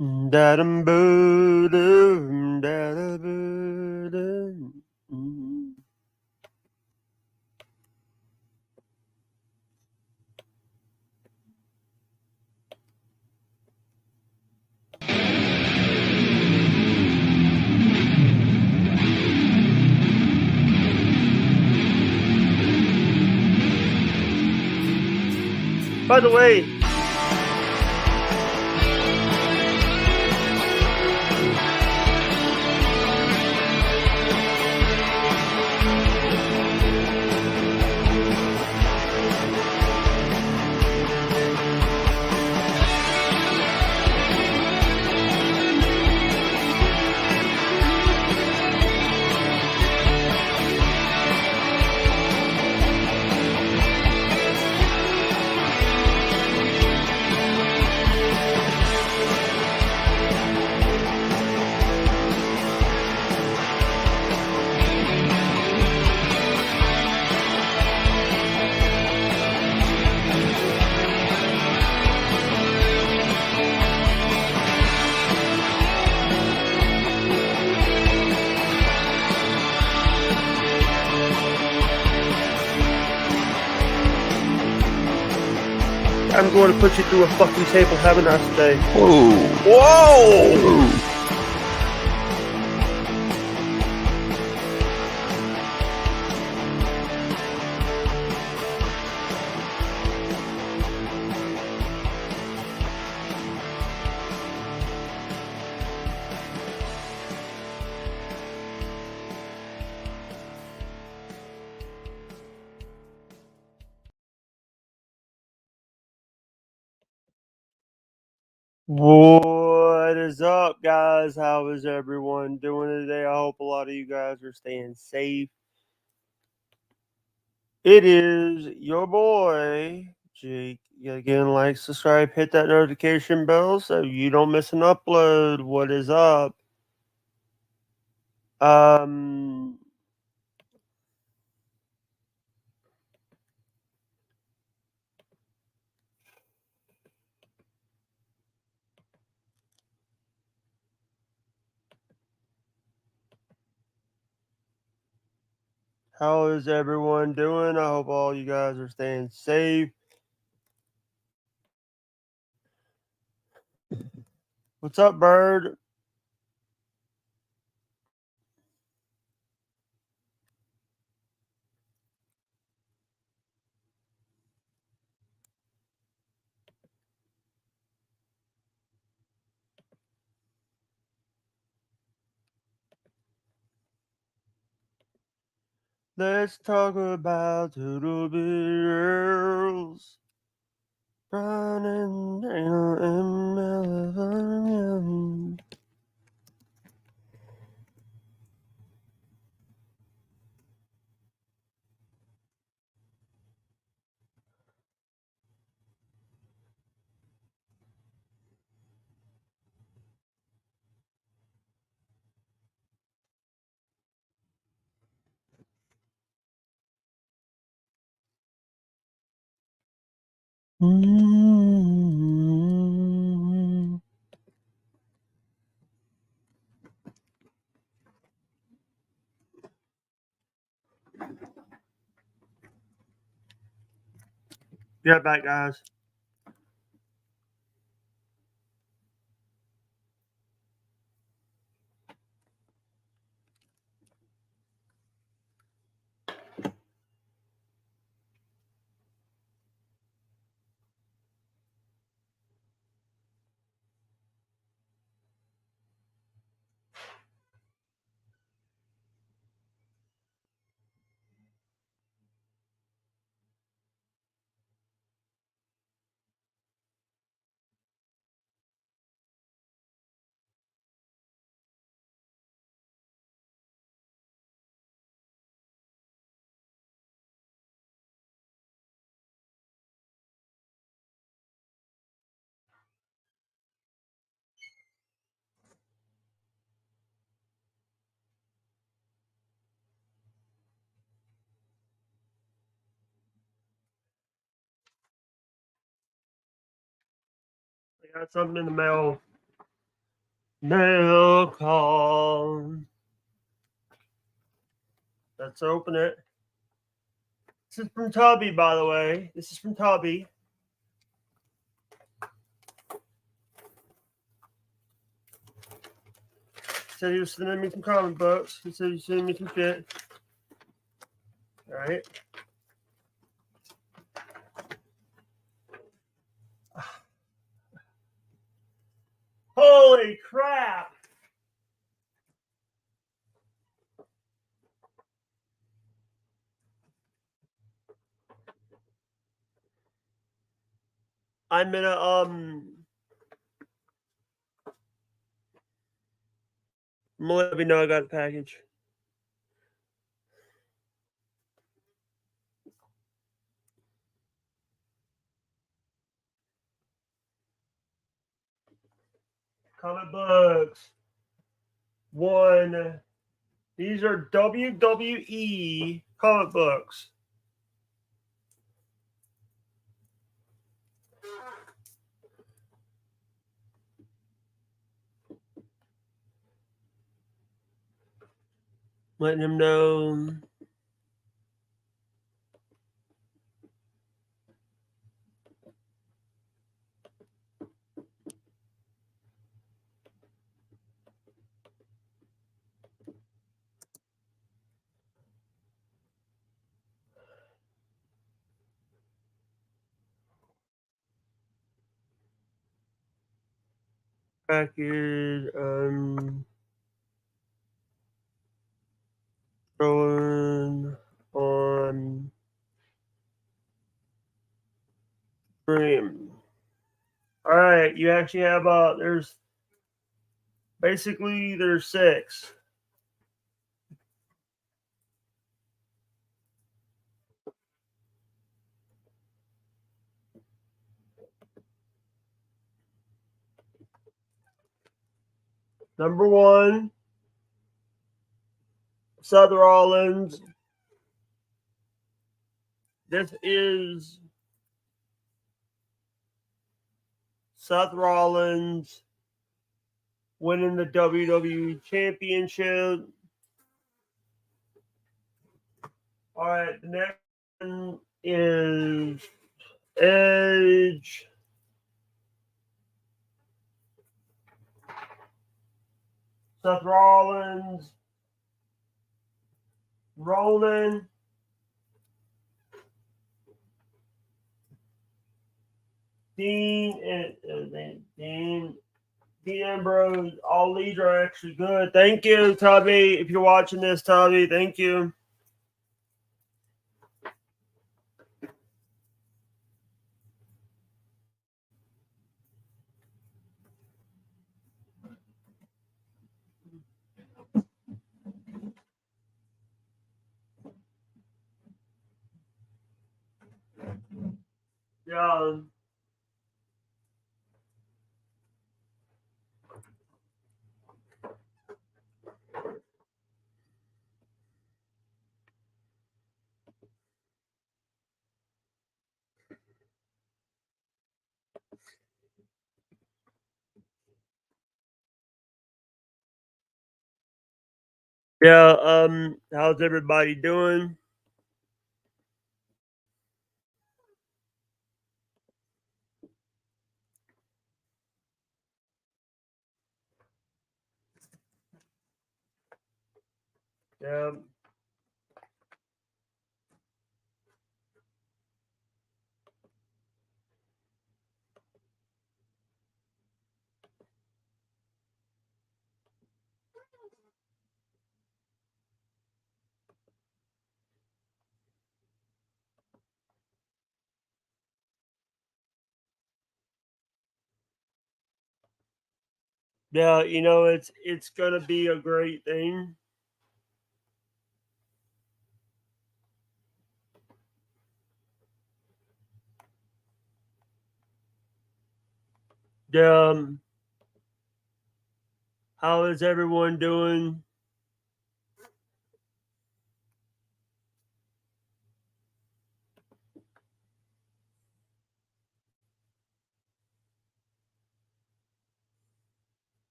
Da-dum, boo-dum, da-da-boo-dum. By the way, I'm going to put you through a fucking table. Have a nice day. Whoa! What is up, guys? How is everyone doing today? I hope a lot of you guys are staying safe. It is your boy, Jake. Again, like, subscribe, hit that notification bell so you don't miss an upload. What is up? How is everyone doing? I hope all you guys are staying safe. What's up, Bird? Let's talk about Turtle Bears. Running in California. Get back, guys. I got something in the mail. Mail call. Let's open it. This is from Tubby, by the way. This is from Tubby. Said he was sending me some comic books. He said he was sending me some shit. All right. Holy crap! I'm gonna I'm gonna let me know I got the package. Comic books. One. These are WWE comic books. Letting him know. Package. Going on stream. All right, you actually have there's basically there's 6. Number 1, Seth Rollins. This is Seth Rollins winning the WWE Championship. All right, the next one is Edge. Seth Rollins. Roman. Dean and Dean Ambrose. All these are actually good. Thank you, Tubby. If you're watching this, Tubby, thank you. Yeah. Yeah, how's everybody doing? Yeah. Yeah, it's gonna be a great thing. Um, how is everyone doing?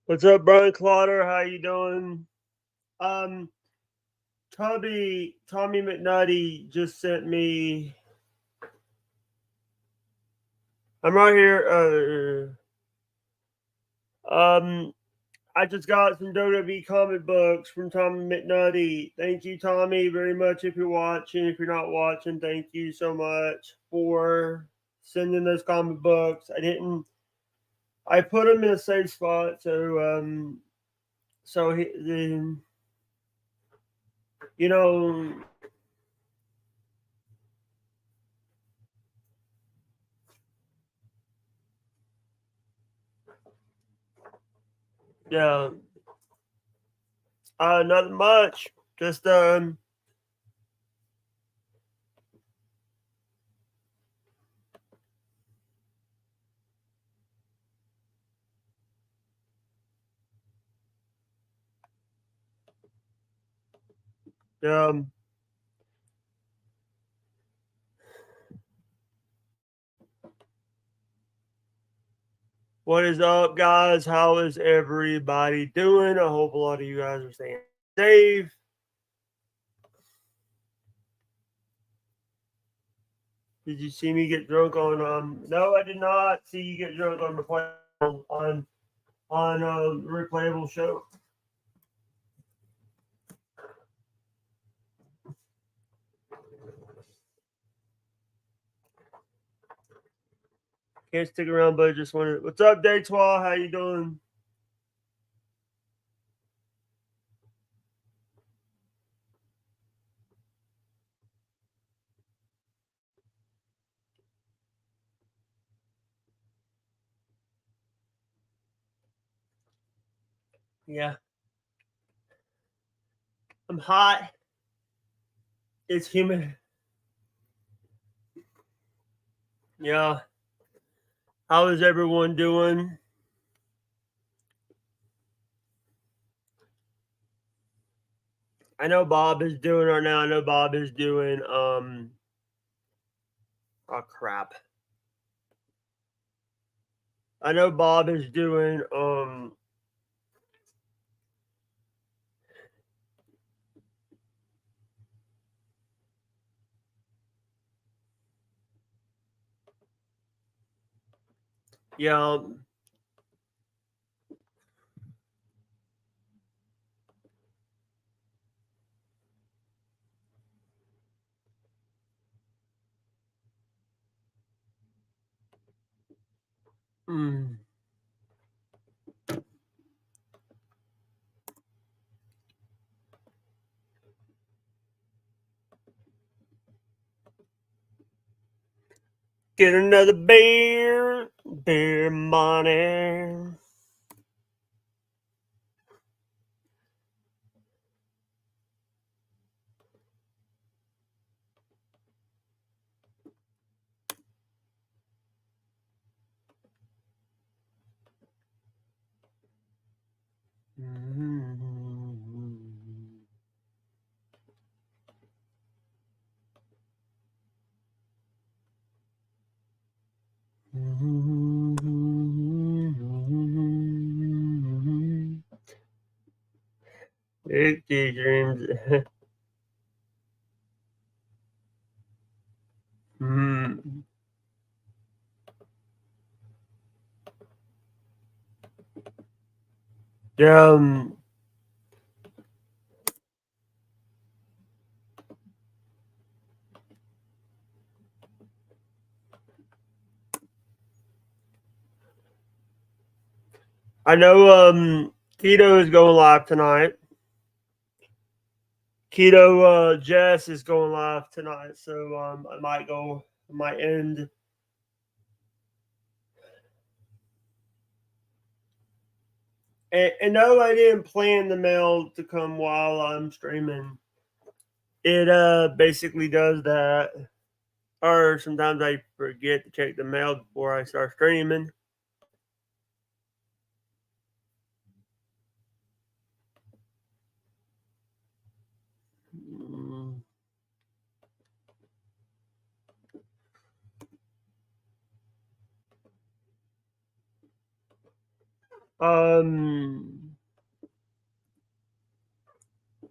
What's up, Brian Clotter? How you doing? Um, Tommy McNutty just sent me. I'm right here. I just got some WWE comic books from Tommy McNutty. Thank you, Tommy, very much. If you're watching, if you're not watching, thank you so much for sending those comic books. I put them in a safe spot, so you know, yeah, nothing much. Just um, what is up, guys? How is everybody doing? I hope a lot of you guys are staying safe. Did you see me get drunk on? No, I did not see you get drunk on on replayable show. Can't stick around, but I just wanted. What's up, Day 12? How you doing? Yeah, I'm hot. It's humid. Yeah. How is everyone doing? I know Bob is doing right now. I know Bob is doing oh crap. I know Bob is doing yeah. Mm. Get another beer money. Big dreams. Mm. Um, I know Keto is going live tonight. Keto Jess is going live tonight, so I might end. And no, I didn't plan the mail to come while I'm streaming. It basically does that. Or sometimes I forget to check the mail before I start streaming. Mm.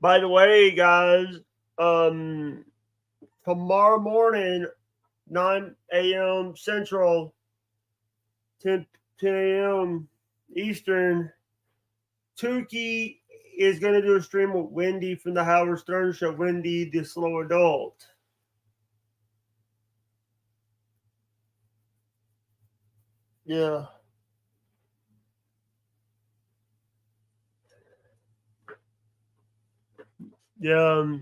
By the way, guys, tomorrow morning, 9 a.m. Central, 10 a.m. Eastern, Tukey is going to do a stream with Wendy from the Howard Stern Show. Wendy, the slow adult. Yeah. Yeah.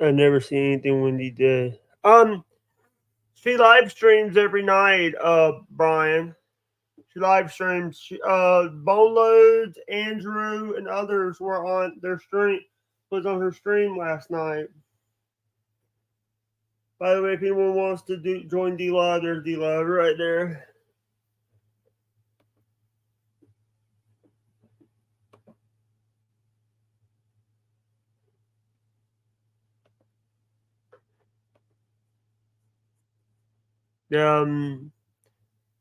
I never seen anything Wendy did. She live streams every night, Brian. She live streams. Bone Loads, Andrew, and others were on their stream. Was on her stream last night. By the way, if anyone wants to join D Live, there's D Live right there.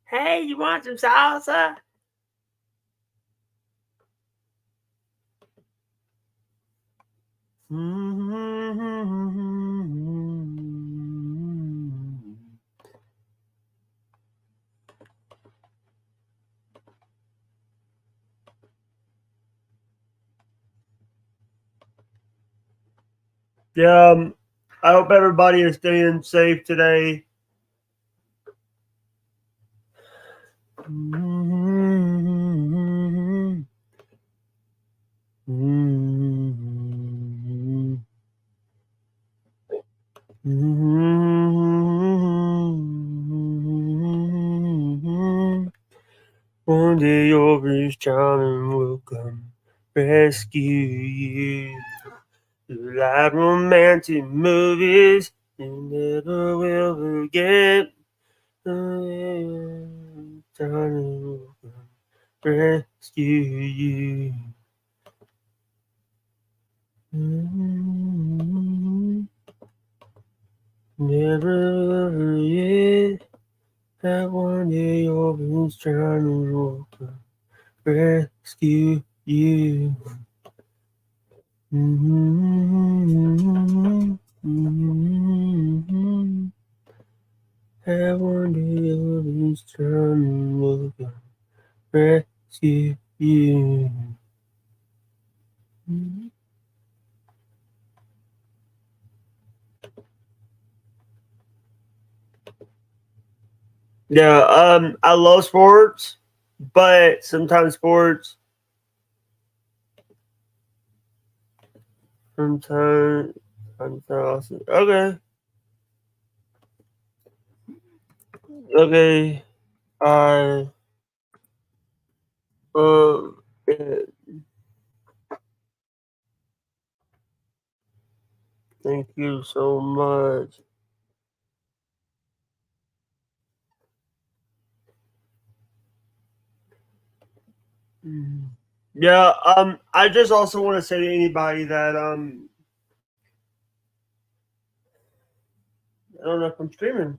Hey, you want some salsa? Yeah, I hope everybody is staying safe today. One day your Prince Charming will come rescue you. Like romantic movies you never will forget. Charming will come rescue you. Never forget that one day your Prince Charming will come rescue you. That one day your Prince Charming will come rescue you. Yeah, I love sports, but sometimes sports sometimes okay. Okay. I yeah, thank you so much. Yeah, I just also want to say to anybody that I don't know if I'm streaming.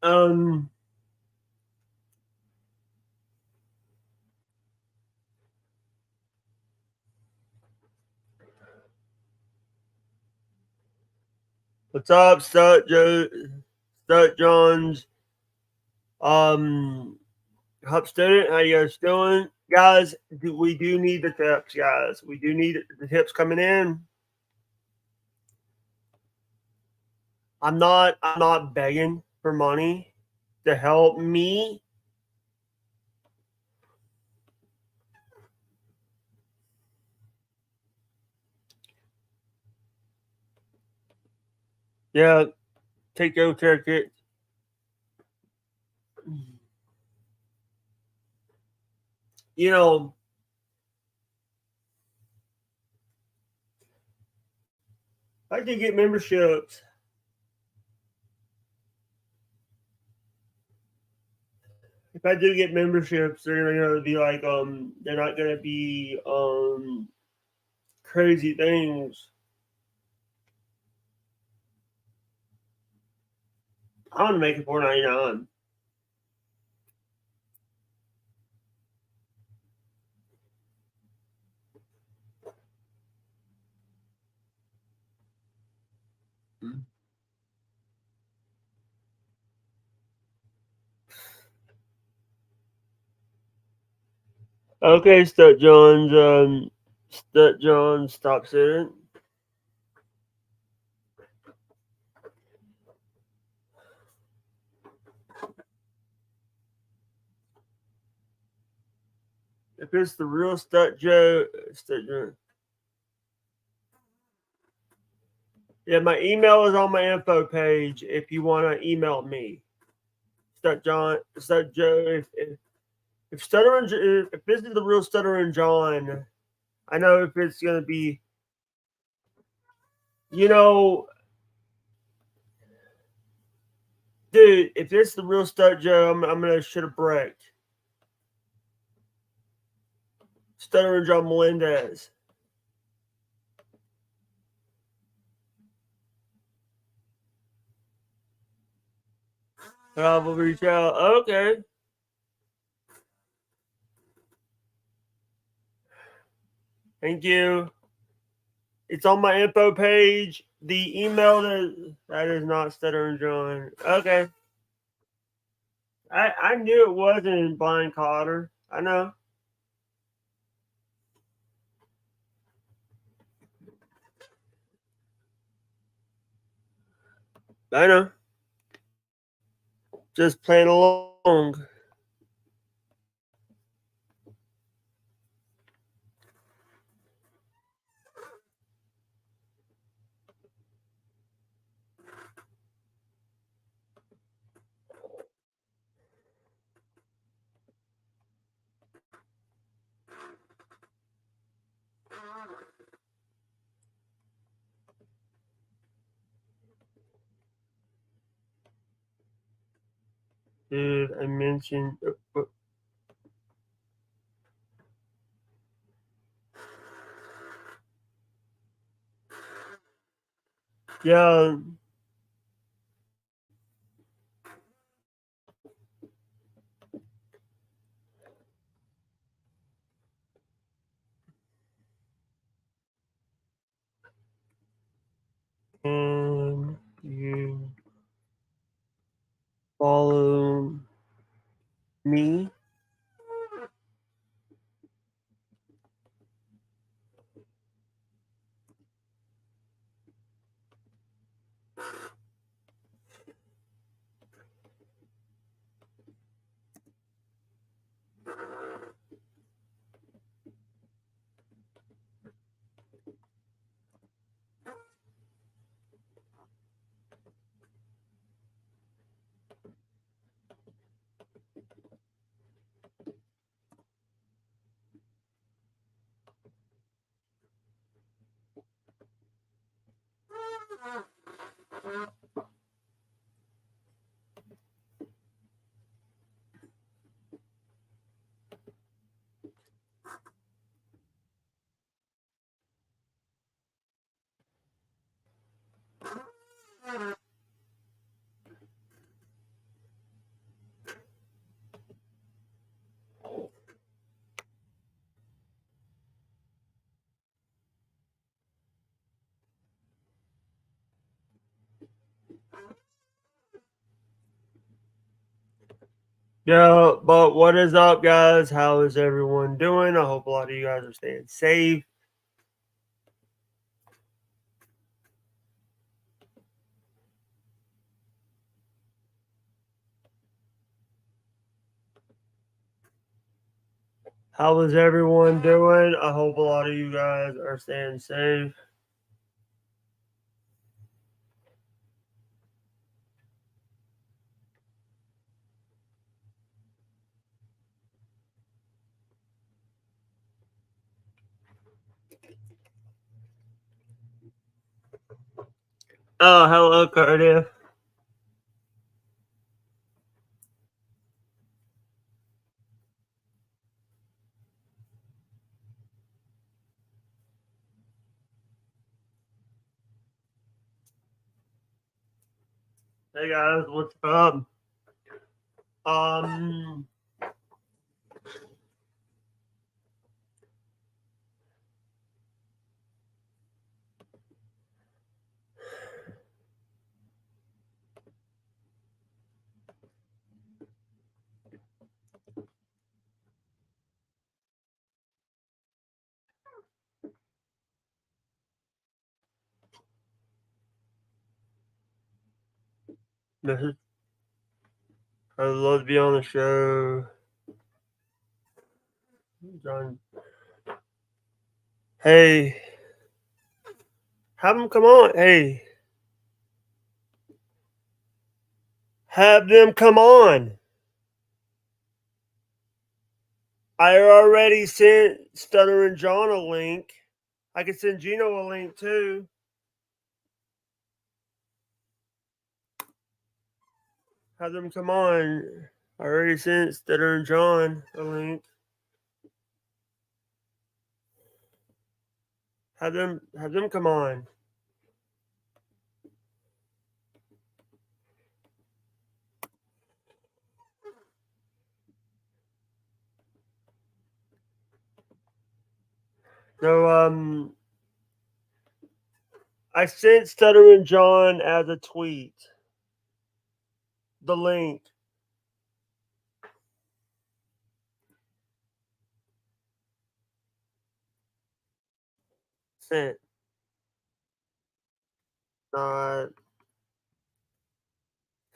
Um What's up, Stut Jones? Hub student, how you guys doing? Guys, we do need the tips, guys. We do need the tips coming in. I'm not begging for money. to help me. Yeah, take it. You know, I can get memberships. If I do get memberships, they're gonna be like they're not gonna be crazy things. I want to make it $4.99. Okay, Stut John, stop sitting. If it's the real Stut Joe. Yeah, my email is on my info page if you want to email me. Stut Joe. If if this is the real Stuttering John, I know if it's gonna be, you know, dude. If it's the real Stut Joe, I'm gonna should have bricked. Stuttering John Melendez. I will reach out. Okay. Thank you. It's on my info page. The email that is not Stuttering John. Okay. I knew it wasn't Blind Cotter. I know. I know. Just playing along. Dude, I mentioned. Yeah. Can you follow me? Yeah, but what is up, guys? How is everyone doing? I hope a lot of you guys are staying safe. How is everyone doing? I hope a lot of you guys are staying safe. Oh, hello, Cardiff. Hey guys, what's up? Um, I'd love to be on the show. John. Hey, have them come on. Hey, have them come on. I already sent Stuttering John a link. I can send Gino a link too. Have them come on. I already sent Stuttering John a link. Have them come on. So I sent Stuttering John as a tweet. The link. Sent. Not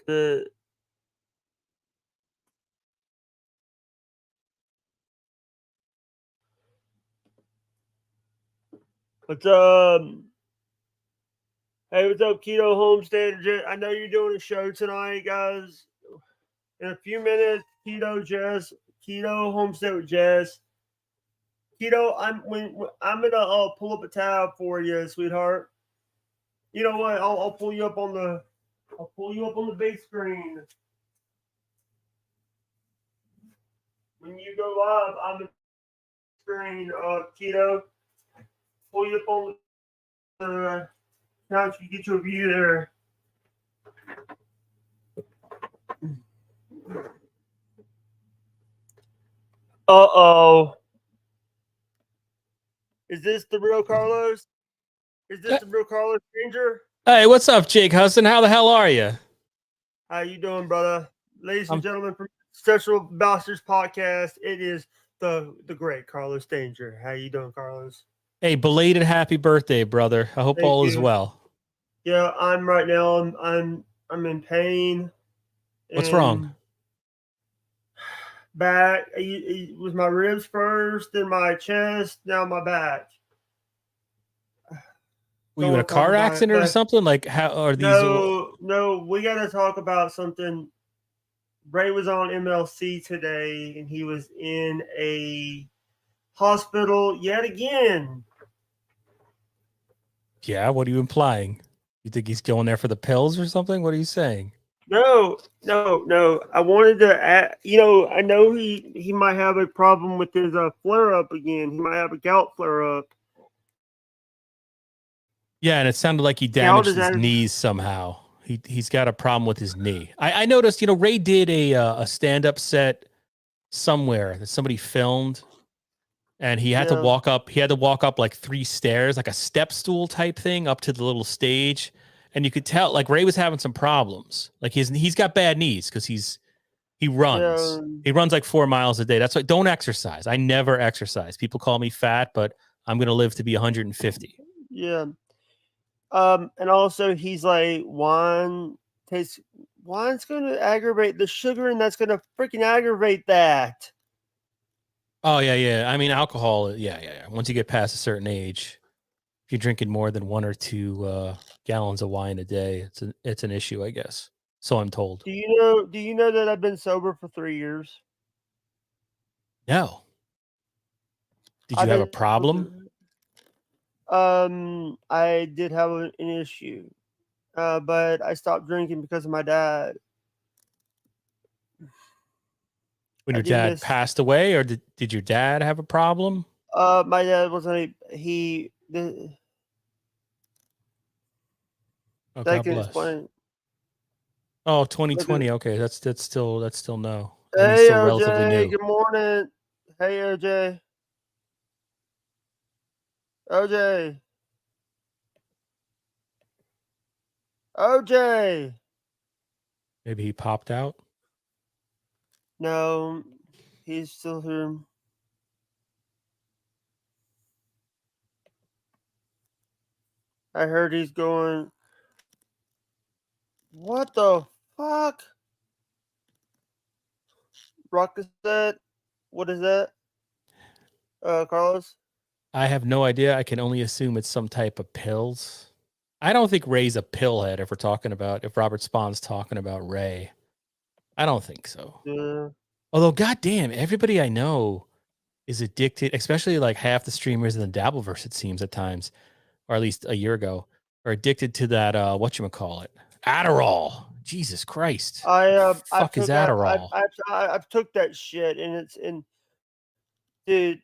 the what's Hey, what's up, Keto Homestead? I know you're doing a show tonight, guys. In a few minutes, Keto Homestead with Jess. Keto, I'm gonna pull up a tab for you, sweetheart. You know what? I'll pull you up on the big screen. When you go live on the screen, Keto, pull you up on the couch. You get your view there. Uh-oh. Is this the real Carlos? Is this the real Carlos Stranger? Hey, what's up, Jake Hudson? How the hell are you? How you doing, brother? Ladies and gentlemen, from Sexual Bastards Podcast, it is the great Carlos Danger. How you doing, Carlos? Hey, belated happy birthday, brother. I hope all is well. Yeah, I'm right now. I'm in pain. What's wrong? Back. It was my ribs first, then my chest, now my back. Were you in a car accident or something? Like, how are these? No. We got to talk about something. Ray was on MLC today, and he was in a hospital yet again. Yeah, what are you implying? You think he's going there for the pills or something? What are you saying? No. I wanted to add, I know he might have a problem with his flare-up again. He might have a gout flare-up. Yeah, and it sounded like he damaged his knees somehow. He's got a problem with his knee. I noticed, Ray did a stand-up set somewhere that somebody filmed, and he had to walk up. He had to walk up like 3 stairs, like a step stool type thing, up to the little stage. And you could tell, like, Ray was having some problems. Like he's got bad knees because he runs. He runs like 4 miles a day. That's why don't exercise. I never exercise. People call me fat, but I'm gonna live to be 150. Yeah. And also he's like, wine's going to aggravate the sugar, and that's going to freaking aggravate that. Oh yeah. I mean, alcohol. Yeah. Once you get past a certain age, if you're drinking more than 1 or 2 gallons of wine a day, it's an issue, I guess. So I'm told. Do you know that I've been sober for 3 years? No. Did you have a problem? I did have an issue, but I stopped drinking because of my dad. When your dad passed away, or did your dad have a problem? My dad wasn't Oh, God bless. Explain. Oh, 2020. Okay, that's still no. Hey, OJ. Good morning. Hey, OJ. OJ. OJ. Maybe he popped out. No, he's still here. I heard he's going. What the fuck? Rock is that? What is that? Carlos? I have no idea. I can only assume it's some type of pills. I don't think Ray's a pillhead if Robert Spawn's talking about Ray. I don't think so. Yeah. Although, goddamn, everybody I know is addicted, especially like half the streamers in the Dabbleverse, it seems at times, or at least a year ago, are addicted to that, whatchamacallit, Adderall. Jesus Christ. Fuck is Adderall? I've took that shit, and dude.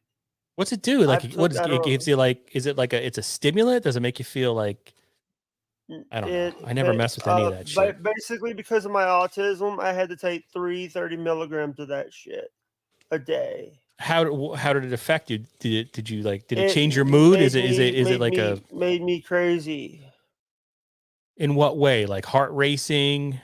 What's it do? Like, it gives you like? Is it like it's a stimulant? Does it make you feel like? I don't know. I never mess with any of that shit. Basically, because of my autism, I had to take 30 milligrams of that shit a day. How did it affect you? Did it change your mood? Is it like made me crazy? In what way? Like heart racing?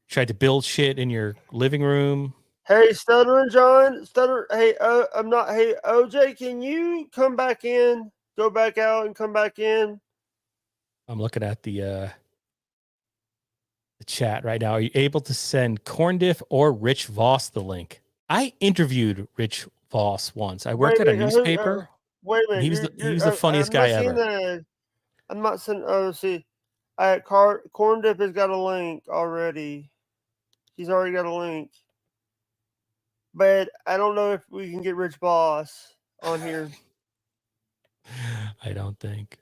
Tried to build shit in your living room? Hey, Stuttering John, Hey, I'm not. Hey, OJ, can you come back in? Go back out and come back in. I'm looking at the chat right now. Are you able to send Corndiff or Rich Voss the link? I interviewed Rich Voss once. I worked at a newspaper. Wait a minute. He was the funniest guy ever. I'm not sending. Oh, see, Corndiff has got a link already. He's already got a link. But I don't know if we can get Rich Voss on here. I don't think.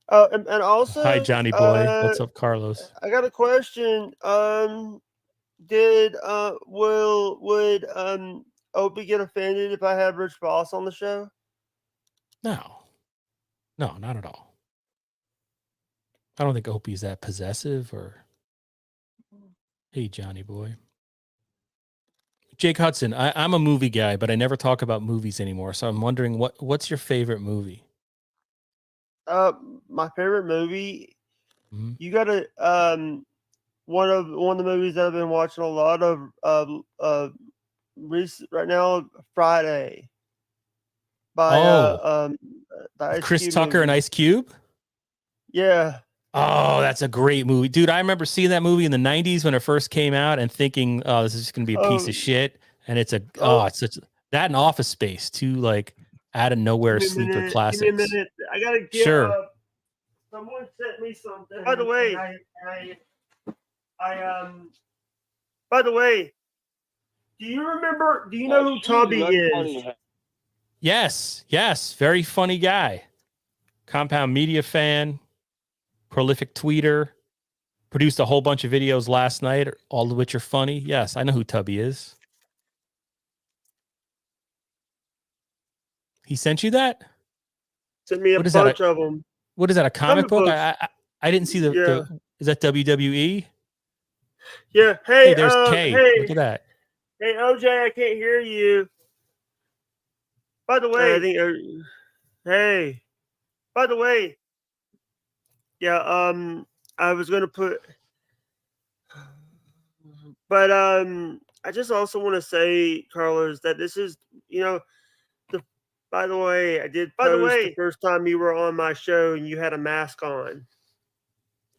And also, hi Johnny boy. What's up, Carlos? I got a question. Would Opie get offended if I have Rich Voss on the show? No, not at all. I don't think Opie's that possessive or. Hey, Johnny boy. Jake Hudson, I'm a movie guy, but I never talk about movies anymore. So I'm wondering what's your favorite movie? My favorite movie. Mm-hmm. You got to one of the movies that I've been watching a lot of right now, Friday. By Chris Tucker and Ice Cube. Yeah. Oh, that's a great movie, dude. I remember seeing that movie in the 90s when it first came out and thinking, "Oh, this is just gonna be a piece of shit." And it's it's such that and Office Space, two like out of nowhere sleeper classics. Give me a minute. I gotta get up. Someone sent me something. By the way, by the way, do you know who Tubby is? Yes, very funny guy. Compound Media fan. Prolific tweeter, produced a whole bunch of videos last night, all of which are funny. Yes, I know who Tubby is. He sent you that? Sent me a bunch of them. What is that, a comic book? I didn't see the is that WWE? Yeah. Hey, there's Kay. Hey, look at that. Hey, OJ, I can't hear you. By the way, hey, by the way, yeah, I was gonna put, but I just also want to say, Carlos, that this is, by the way, I did post the first time you were on my show and you had a mask on.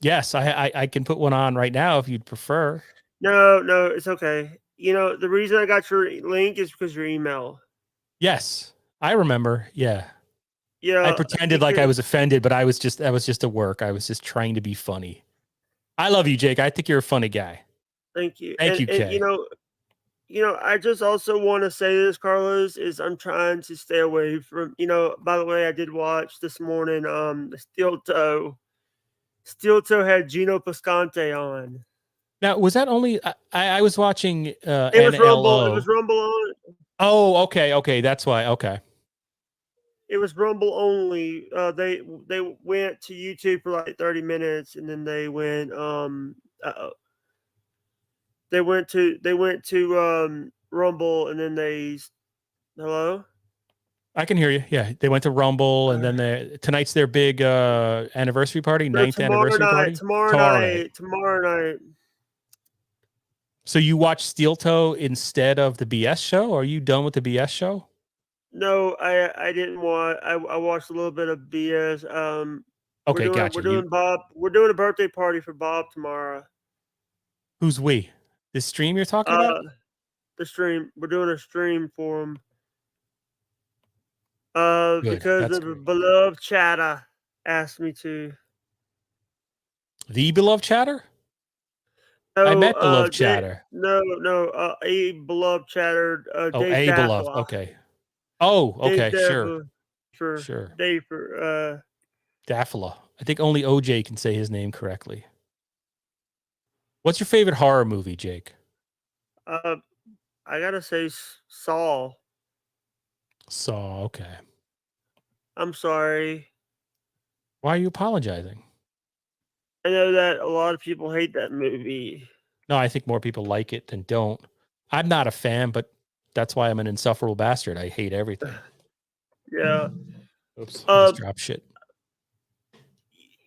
Yes, I can put one on right now if you'd prefer. No, it's okay. The reason I got your link is because your email. Yes, I remember. Yeah. Yeah. I pretended like I was offended, but that was just a work. I was just trying to be funny. I love you, Jake. I think you're a funny guy. Thank you. Thank you, Kay. I just also want to say this, Carlos, is I'm trying to stay away from, by the way, I did watch this morning, Steel Toe. Steel Toe had Gino Pascante on. Now, was that only, I was watching It was Rumble. It was Rumble on. Oh, okay. That's why. Okay. It was Rumble only. They went to YouTube for like 30 minutes, and then they went they went to Rumble, and then they hello. I can hear you. Yeah, they went to Rumble, and then tonight's their big anniversary party, ninth anniversary party. Tomorrow night. So you watched Steel Toe instead of the BS show? Are you done with the BS show? No, I didn't watch. I watched a little bit of BS. Okay, gotcha. We're doing Bob. We're doing a birthday party for Bob tomorrow. Who's we? This stream you're talking about? The stream. We're doing a stream for him. Because of the beloved chatter asked me to. The beloved chatter? No, I met beloved chatter. No. A beloved chatter. Dave a beloved. Okay. Oh, okay. Dave sure. Dave for Daffala. I think only OJ can say his name correctly. What's your favorite horror movie, Jake? I gotta say Saw. Saw, okay. I'm sorry. Why are you apologizing? I know that a lot of people hate that movie. No, I think more people like it than don't. I'm not a fan, but that's why I'm an insufferable bastard. I hate everything. Yeah. Oops. I just dropped shit.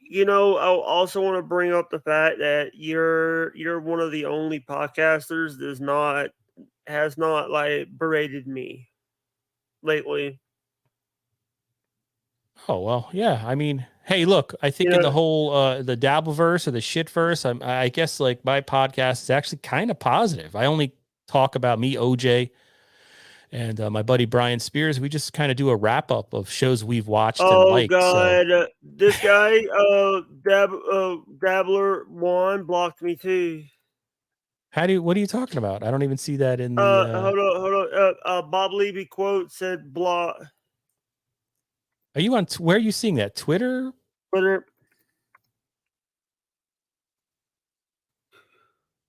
I also want to bring up the fact that you're one of the only podcasters that has not like berated me lately. Oh, well, yeah. I mean, hey, look, I think in the whole the Dabbleverse or the Shitverse, I guess like my podcast is actually kind of positive. I only talk about me, OJ, and my buddy Brian Spears. We just kind of do a wrap up of shows we've watched and liked. Oh God, this guy, Dabbler One blocked me too. What are you talking about? I don't even see that in the. Hold on. Bob Levy quote said block. Are you on? Where are you seeing that? Twitter.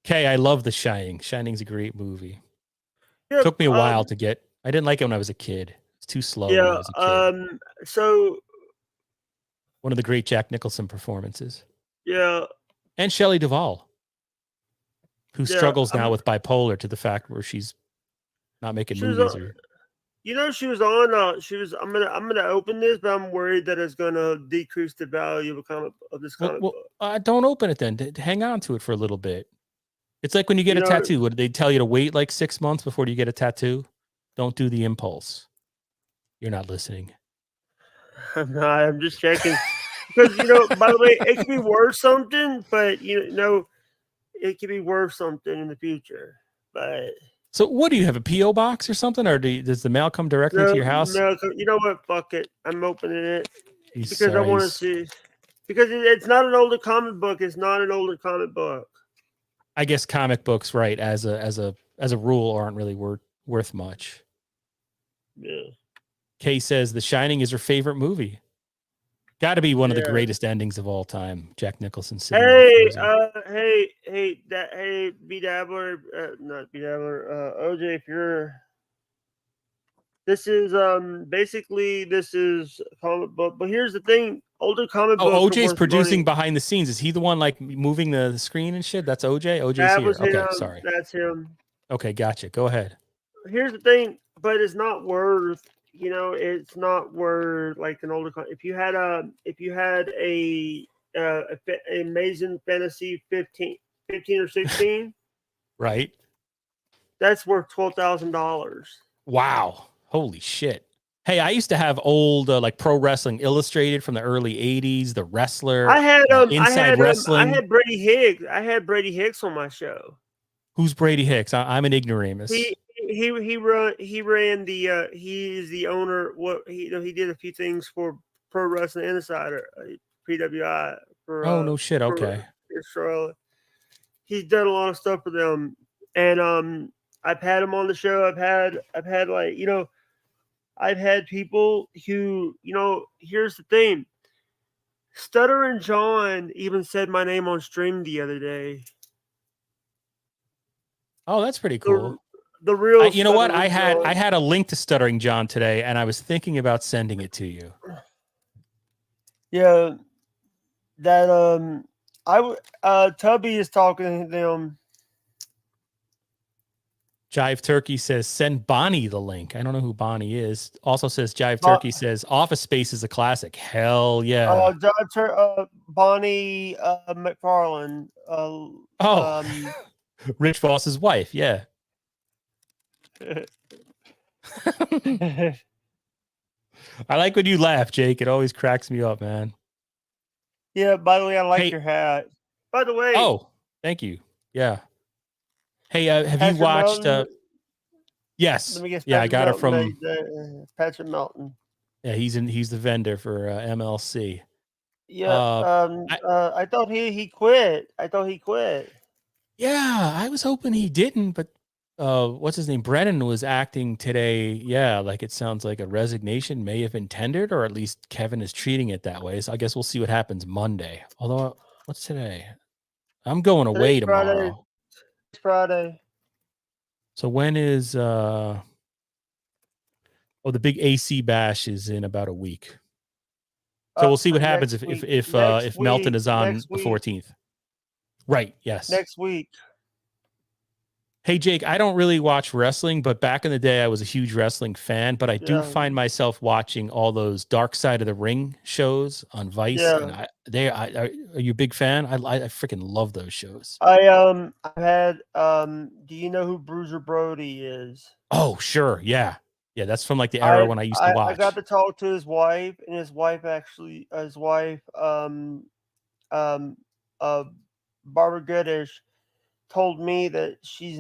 Okay, I love The Shining. Shining's a great movie. It took me a while to get. I didn't like it when I was a kid. It's too slow. Yeah. When I was a kid. So. One of the great Jack Nicholson performances. Yeah. And Shelley Duvall, who struggles now with bipolar to the fact where she's not making movies. She was on. I'm gonna open this, but I'm worried that it's gonna decrease the value of this comic book. Don't open it then. Hang on to it for a little bit. It's like when you get a tattoo. Would they tell you to wait like 6 months before you get a tattoo? Don't do the impulse. You're not listening. I'm not. I'm just checking. Because by the way, it could be worth something, but it could be worth something in the future. But so, what do you have, a PO box or something, or does the mail come directly to your house? No, you know what? Fuck it. I'm opening it because I want to see. Because it's not an older comic book. It's not an older comic book. I guess comic books, right, as a rule, aren't really worth much. Yeah. Kay says The Shining is her favorite movie. Got to be one of the greatest endings of all time. Jack Nicholson. Hey, B Dabbler, not B Dabbler, OJ. If you're, this is comic book. But here's the thing: older comic books. Oh, OJ's producing behind the scenes. Is he the one like moving the screen and shit? That's OJ. OJ's here. Okay, sorry. That's him. Okay, gotcha. Go ahead. Here's the thing, but it's not worth. It's not worth like an older. If you had a Amazing Fantasy 15 or 16, right? That's worth $12,000. Wow! Holy shit! Hey, I used to have old like Pro Wrestling Illustrated from the early '80s. The Wrestler. I had Inside Wrestling. I had Brady Hicks. I had Brady Hicks on my show. Who's Brady Hicks? I'm an ignoramus. He ran the he is the owner. He did a few things for Pro Wrestling Insider, PWI. No shit. Okay. Charlotte. He's done a lot of stuff for them, and I've had him on the show. I've had like I've had people who here's the thing. Stuttering John even said my name on stream the other day. Oh, that's pretty cool. The real, you know what? I had a link to Stuttering John today, and I was thinking about sending it to you. Yeah, that Tubby is talking to them. Jive Turkey says send Bonnie the link. I don't know who Bonnie is. Also says Jive Turkey says Office Space is a classic. Hell yeah. Bonnie McFarlane. Rich Voss's wife. Yeah. I like when you laugh, Jake. It always cracks me up, man. Yeah, by the way, I like your hat. By the way. Oh, thank you. Yeah. Hey, have you watched yes. Yeah, I got it from Patrick Melton. Yeah, he's the vendor for MLC. Yeah. I thought he quit. Yeah, I was hoping he didn't, but what's his name? Brennan was acting today. Yeah, like it sounds like a resignation may have been tendered, or at least Kevin is treating it that way. So I guess we'll see what happens Monday. Although, what's today? I'm going away tomorrow. It's Friday. So when is the big AC bash is in about a week. So we'll see what happens if Melton is on the 14th. Right. Yes. Next week. Hey, Jake, I don't really watch wrestling, but back in the day, I was a huge wrestling fan. But I do find myself watching all those Dark Side of the Ring shows on Vice. Yeah. And are you a big fan? I freaking love those shows. I've had. Do you know who Bruiser Brody is? Oh, sure. Yeah. Yeah, that's from like the era when I used to watch. I got to talk to his wife, and his wife, Barbara Goodish, told me that she's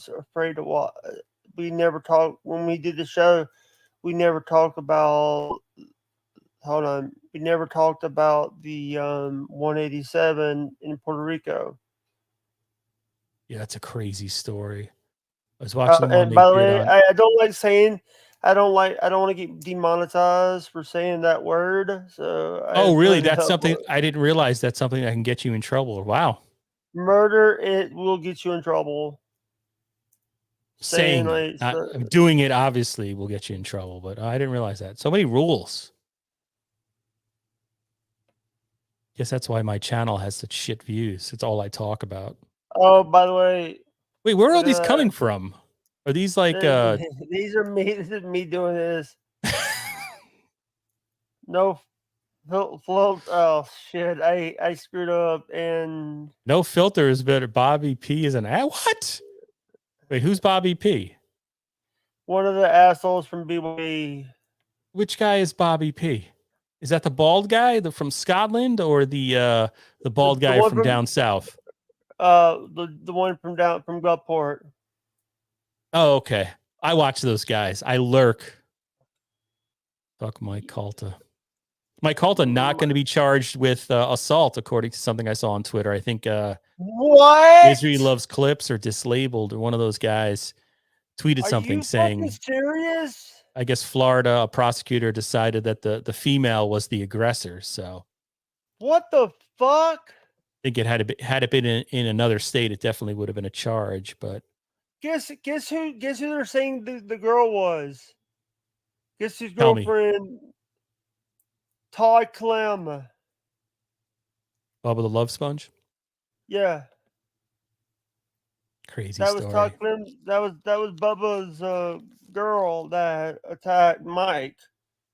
afraid to watch. We never talked when we did the show. We never talked about. Hold on, we never talked about the 187 in Puerto Rico. Yeah, that's a crazy story. I was watching the one. And by the way, I don't like saying. I don't want to get demonetized for saying that word. So. Really? That's something I didn't realize. That's something that can get you in trouble. Wow. Murder, it will get you in trouble. Saying doing it obviously will get you in trouble, but I didn't realize that. So many rules. Guess that's why my channel has such shit views. It's all I talk about. Oh, by the way. Wait, where are these coming from? Are these like these are me? This is me doing this. No float. Oh shit! I screwed up and no filter is better. Bobby P is an what? Wait, who's Bobby P? One of the assholes from BYE. Which guy is Bobby P? Is that the bald guy from Scotland or the bald guy from down south? The one from Gulfport. Oh, okay. I watch those guys. I lurk. Fuck Mike Calta. Mike Calta not going to be charged with assault, according to something I saw on Twitter. I think what? Misery Loves Clips or Dislabeled or one of those guys tweeted something saying, serious? I guess Florida, a prosecutor decided that the female was the aggressor. So what the fuck? I think had it been in another state, it definitely would have been a charge. But guess who they're saying the girl was? Guess his girlfriend, Todd Clem. Bubba the Love Sponge? Yeah. Crazy that story. Was Todd Clem. That was Bubba's girl that attacked Mike.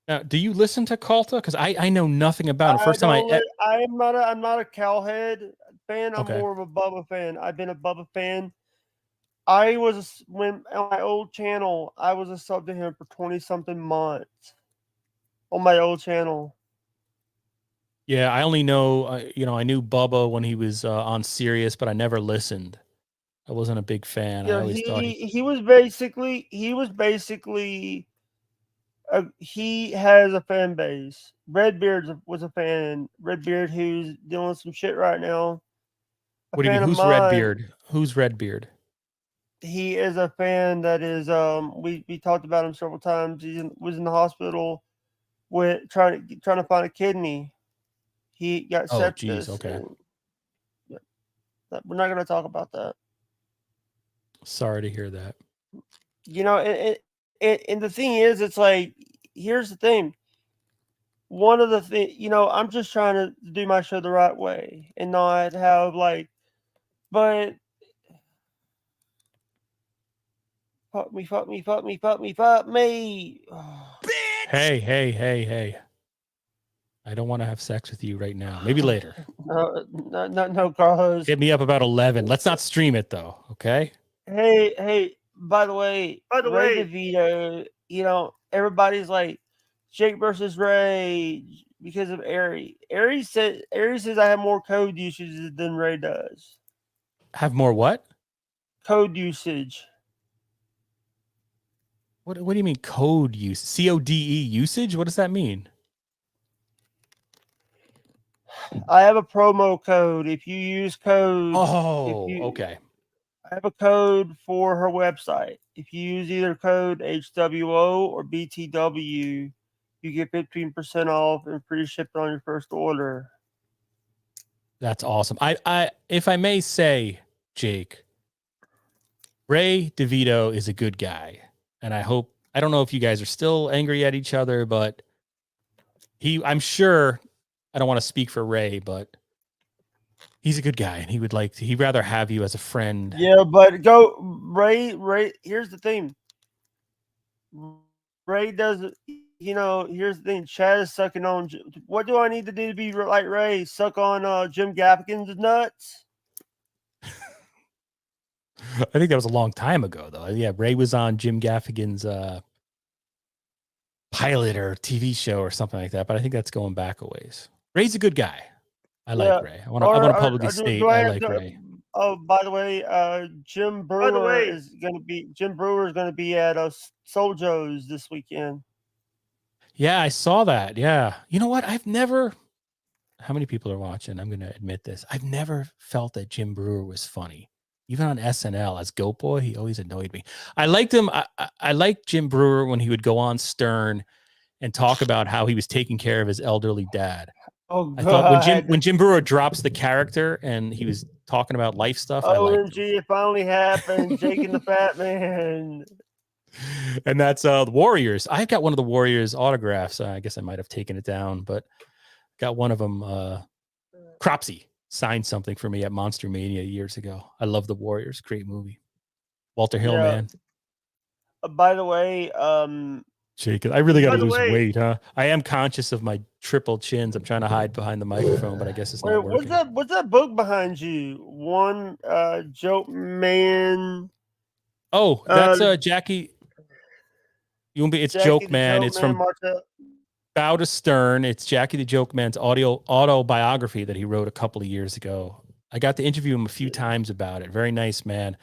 Now, do you listen to Calta? Because I know nothing about it. First time I'm not a Cowhead fan. I'm more of a Bubba fan. I've been a Bubba fan. When on my old channel, I was a sub to him for 20-something months on my old channel. Yeah, I only know, I knew Bubba when he was on Sirius, but I never listened. I wasn't a big fan. I always thought he was basically he has a fan base. Redbeard was a fan. Redbeard, who's doing some shit right now. What do you mean? Who's Redbeard? Who's Redbeard? He is a fan that is we talked about him several times. Was in the hospital with trying to find a kidney. He got sepsis. Geez, okay. We're not going to talk about that. Sorry to hear that. And the thing is, it's like, here's the thing. One of the things, I'm just trying to do my show the right way and not have but fuck me. Hey. I don't want to have sex with you right now. Maybe later. No, Carlos. Hit me up about 11. Let's not stream it though, okay? Hey, by the way, Ray DeVito, everybody's like Jake versus Ray because of Aries. Aries says I have more code usage than Ray does. Have more what? Code usage. What do you mean code use? CODE usage? What does that mean? I have a promo code. If you use code. Okay. I have a code for her website. If you use either code HWO or BTW, you get 15% off and free shipping on your first order. That's awesome. I if I may say, Jake, Ray DeVito is a good guy. And I don't know if you guys are still angry at each other, but I'm sure, I don't want to speak for Ray, but he's a good guy and he'd rather have you as a friend. Yeah, but Ray, here's the thing. Ray doesn't, here's the thing. Chad is sucking on, what do I need to do to be like Ray? Suck on Jim Gaffigan's nuts? I think that was a long time ago, though. Yeah, Ray was on Jim Gaffigan's pilot or TV show or something like that, but I think that's going back a ways. Ray's a good guy. I like Ray. I want to publicly state I like Ray. Oh, by the way, Jim Brewer is going to be at Soul Joe's this weekend. Yeah, I saw that. Yeah. You know what? How many people are watching? I'm going to admit this. I've never felt that Jim Brewer was funny. Even on SNL as Goat Boy, he always annoyed me. I liked him. I liked Jim Brewer when he would go on Stern and talk about how he was taking care of his elderly dad. Oh, God. I thought when Jim Brewer drops the character and he was talking about life stuff, OMG, it finally happened. Jake and the Fat Man. And that's the Warriors. I got one of the Warriors autographs. I guess I might have taken it down, but got one of them. Cropsy signed something for me at Monster Mania years ago. I love the Warriors. Great movie. Walter Hill, man. By the way, Jake, I really got to lose weight, huh? I am conscious of my triple chins. I'm trying to hide behind the microphone, but I guess it's not working. What's that book behind you? One Joke Man. Oh, that's Jackie. It's Jackie Joke Man. It's from Bow to Stern. It's Jackie the Joke Man's autobiography that he wrote a couple of years ago. I got to interview him a few times about it. Very nice man.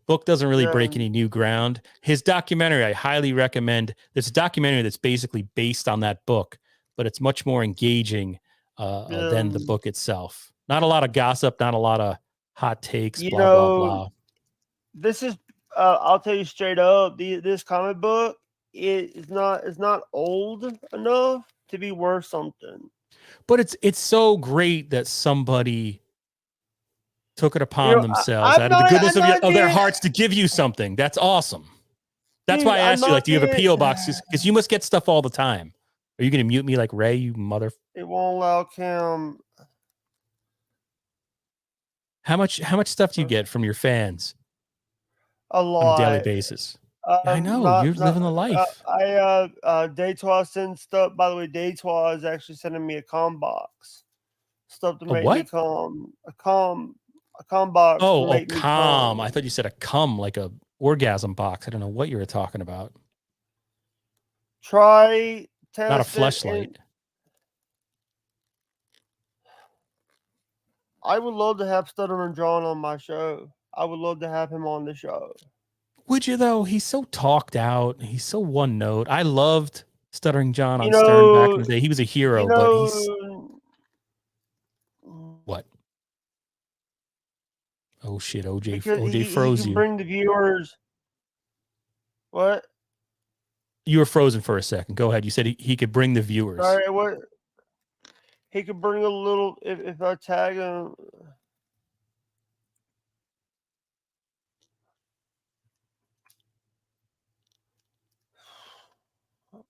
Book doesn't really break any new ground. His documentary, I highly recommend. There's a documentary that's basically based on that book, but it's much more engaging than the book itself. Not a lot of gossip, not a lot of hot takes, blah, blah, blah. This is, I'll tell you straight up, this comic book is not old enough to be worth something. But it's so great that somebody took it upon themselves out of the goodness of their hearts to give you something. That's awesome. That's why I asked you, do you have a P.O. box? Because you must get stuff all the time. Are you going to mute me like Ray, you mother? It won't allow Cam. How much stuff do you get from your fans? A lot. On a daily basis. I know. You're living the life. Daytwa sends stuff. By the way, Daytwa is actually sending me a com box. Stuff to make me calm. A com box. Oh, calm. I thought you said a cum, like a orgasm box. I don't know what you were talking about. Try not a fleshlight. I would love to have Stuttering John on my show. I would love to have him on the show. Would you though? He's so talked out. He's so one note. I loved Stuttering John on Stern back in the day. He was a hero, but he's what? Oh shit! OJ froze you. Bring the viewers. What? You were frozen for a second. Go ahead. You said he could bring the viewers. All right, what? He could bring a little if I tag him.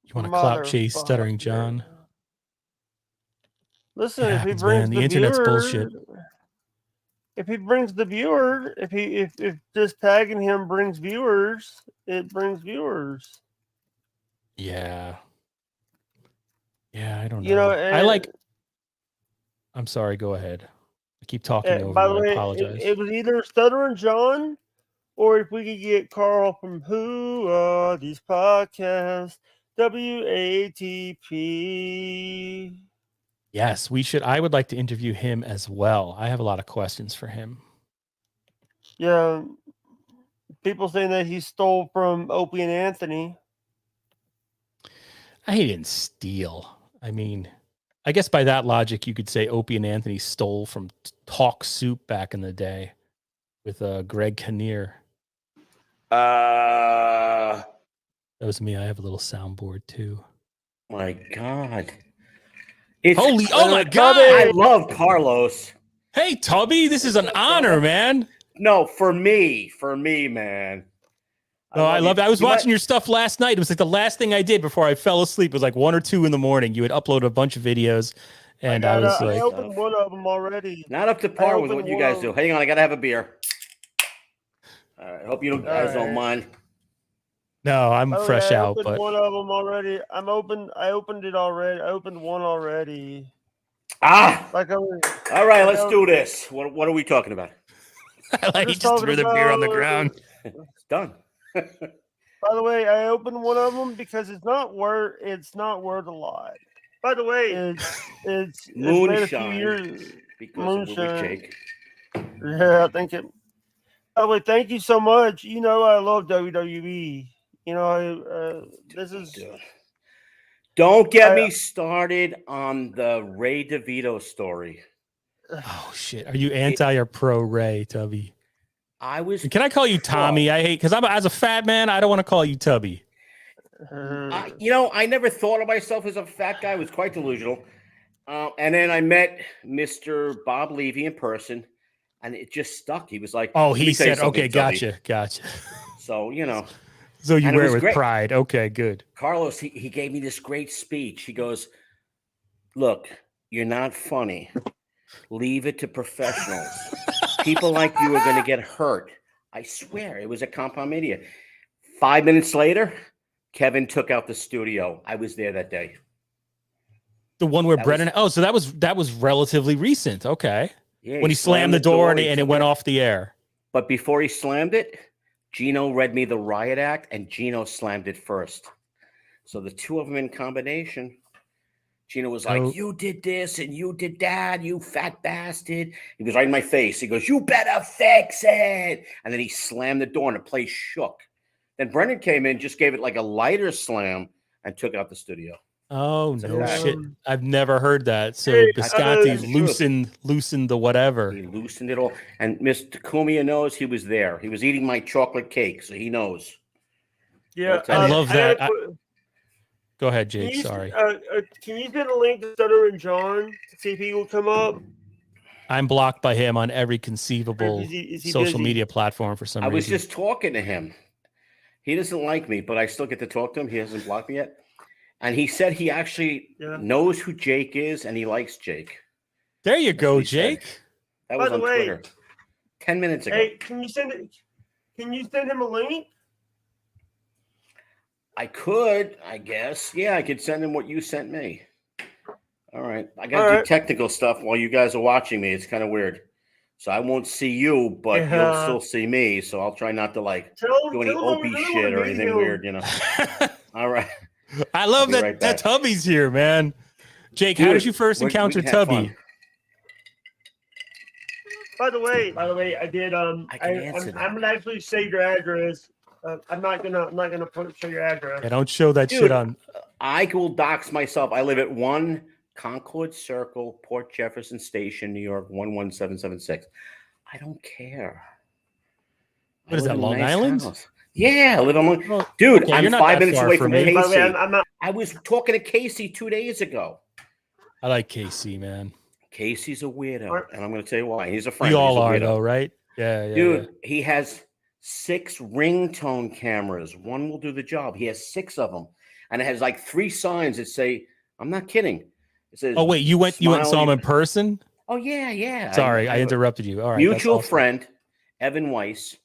You want to clout chase Stuttering John? Listen, if he brings the internet's bullshit. If he brings the viewer, if just tagging him brings viewers, it brings viewers. Yeah. Yeah, I don't know. I'm sorry, go ahead. I keep talking over by the way, I apologize. It was either Stuttering John or if we could get Carl from Who Are These Podcasts, WATP. Yes, we should. I would like to interview him as well. I have a lot of questions for him. Yeah. People saying that he stole from Opie and Anthony. He didn't steal. I mean, I guess by that logic, you could say Opie and Anthony stole from Talk Soup back in the day with Greg Kinnear. That was me. I have a little soundboard too. My God. Oh my God. I love Carlos. Hey, Tubby, this is an honor, man. No, for me, man. I love it. I was watching your stuff last night. It was like the last thing I did before I fell asleep. It was like 1 or 2 in the morning. You had uploaded a bunch of videos, and I was like, I opened one of them already. Not up to par with what you guys do. Hang on, I gotta have a beer. All right, hope you guys don't mind. No, I'm fresh out. But one of them already. I opened it already. I opened one already. All right, let's do this. What are we talking about? He just threw the beer on the ground. It's done. By the way, I opened one of them because it's not worth a lot. By the way, it's moonshine. Moonshine. Jake. Yeah, I think it. By the way, thank you so much. You know I love WWE. You know, this is. Don't get me started on the Ray DeVito story. Oh shit! Are you anti or pro Ray, Tubby? I was. Can I call you Tommy? I hate because as a fat man, I don't want to call you Tubby. I never thought of myself as a fat guy. I was quite delusional. And then I met Mr. Bob Levy in person, and it just stuck. He was like, "Oh, he said, okay, gotcha." So So you wear it with pride. Okay, good. Carlos, he gave me this great speech. He goes, "Look, you're not funny. Leave it to professionals. People like you are going to get hurt." I swear, it was a Compound Media. 5 minutes later, Kevin took out the studio. I was there that day. The one where Brennan. So that was relatively recent. Okay. Yeah, when he slammed the door and it went off the air. But before he slammed it, Gino read me the riot act, and Gino slammed it first. So the two of them in combination. Gino was like, "You did this and you did that, you fat bastard." He was right in my face. He goes, "You better fix it." And then he slammed the door and the place shook. Then Brennan came in, just gave it like a lighter slam and took out the studio. Oh, no shit. I've never heard that. So Bisconti's loosened the whatever. He loosened it all. And Mr. Cumia knows he was there. He was eating my chocolate cake, so he knows. Yeah. I love that. Go ahead, Jake. Sorry. Can you send a link to Stuttering John to see if he will come up? I'm blocked by him on every conceivable social media platform for some reason. I was just talking to him. He doesn't like me, but I still get to talk to him. He hasn't blocked me yet. And he said he actually knows who Jake is and he likes Jake. There you go, Jake. That was on Twitter 10 minutes ago. Hey, can you send him a link? I could, I guess. Yeah, I could send him what you sent me. All right. I got to do technical stuff while you guys are watching me. It's kind of weird. So I won't see you, but you'll still see me. So I'll try not to do any Opie shit or anything weird, All right. I love that Tubby's here, man. Jake, how did you first encounter Tubby? By the way, I did. I can answer that. I'm gonna actually save your address. I'm not gonna show your address. Yeah, don't show that shit on. I will dox myself. I live at 1 Concord Circle, Port Jefferson Station, New York 11776. I don't care. What is that, Long Island? House. Yeah, I live on Well, dude. okay, I'm 5 minutes away from Casey. By the way, I'm not. I was talking to Casey 2 days ago. I like Casey, man. Casey's a weirdo, and I'm going to tell you why. He's a friend. We all are, though, right? Yeah, dude. Yeah. He has 6 ringtone cameras. One will do the job. He has 6 of them, and it has like 3 signs that say, "I'm not kidding." It says, "Oh wait, you went and saw him in person?" Oh yeah. Sorry, I interrupted you. All right, mutual friend, Evan Weiss,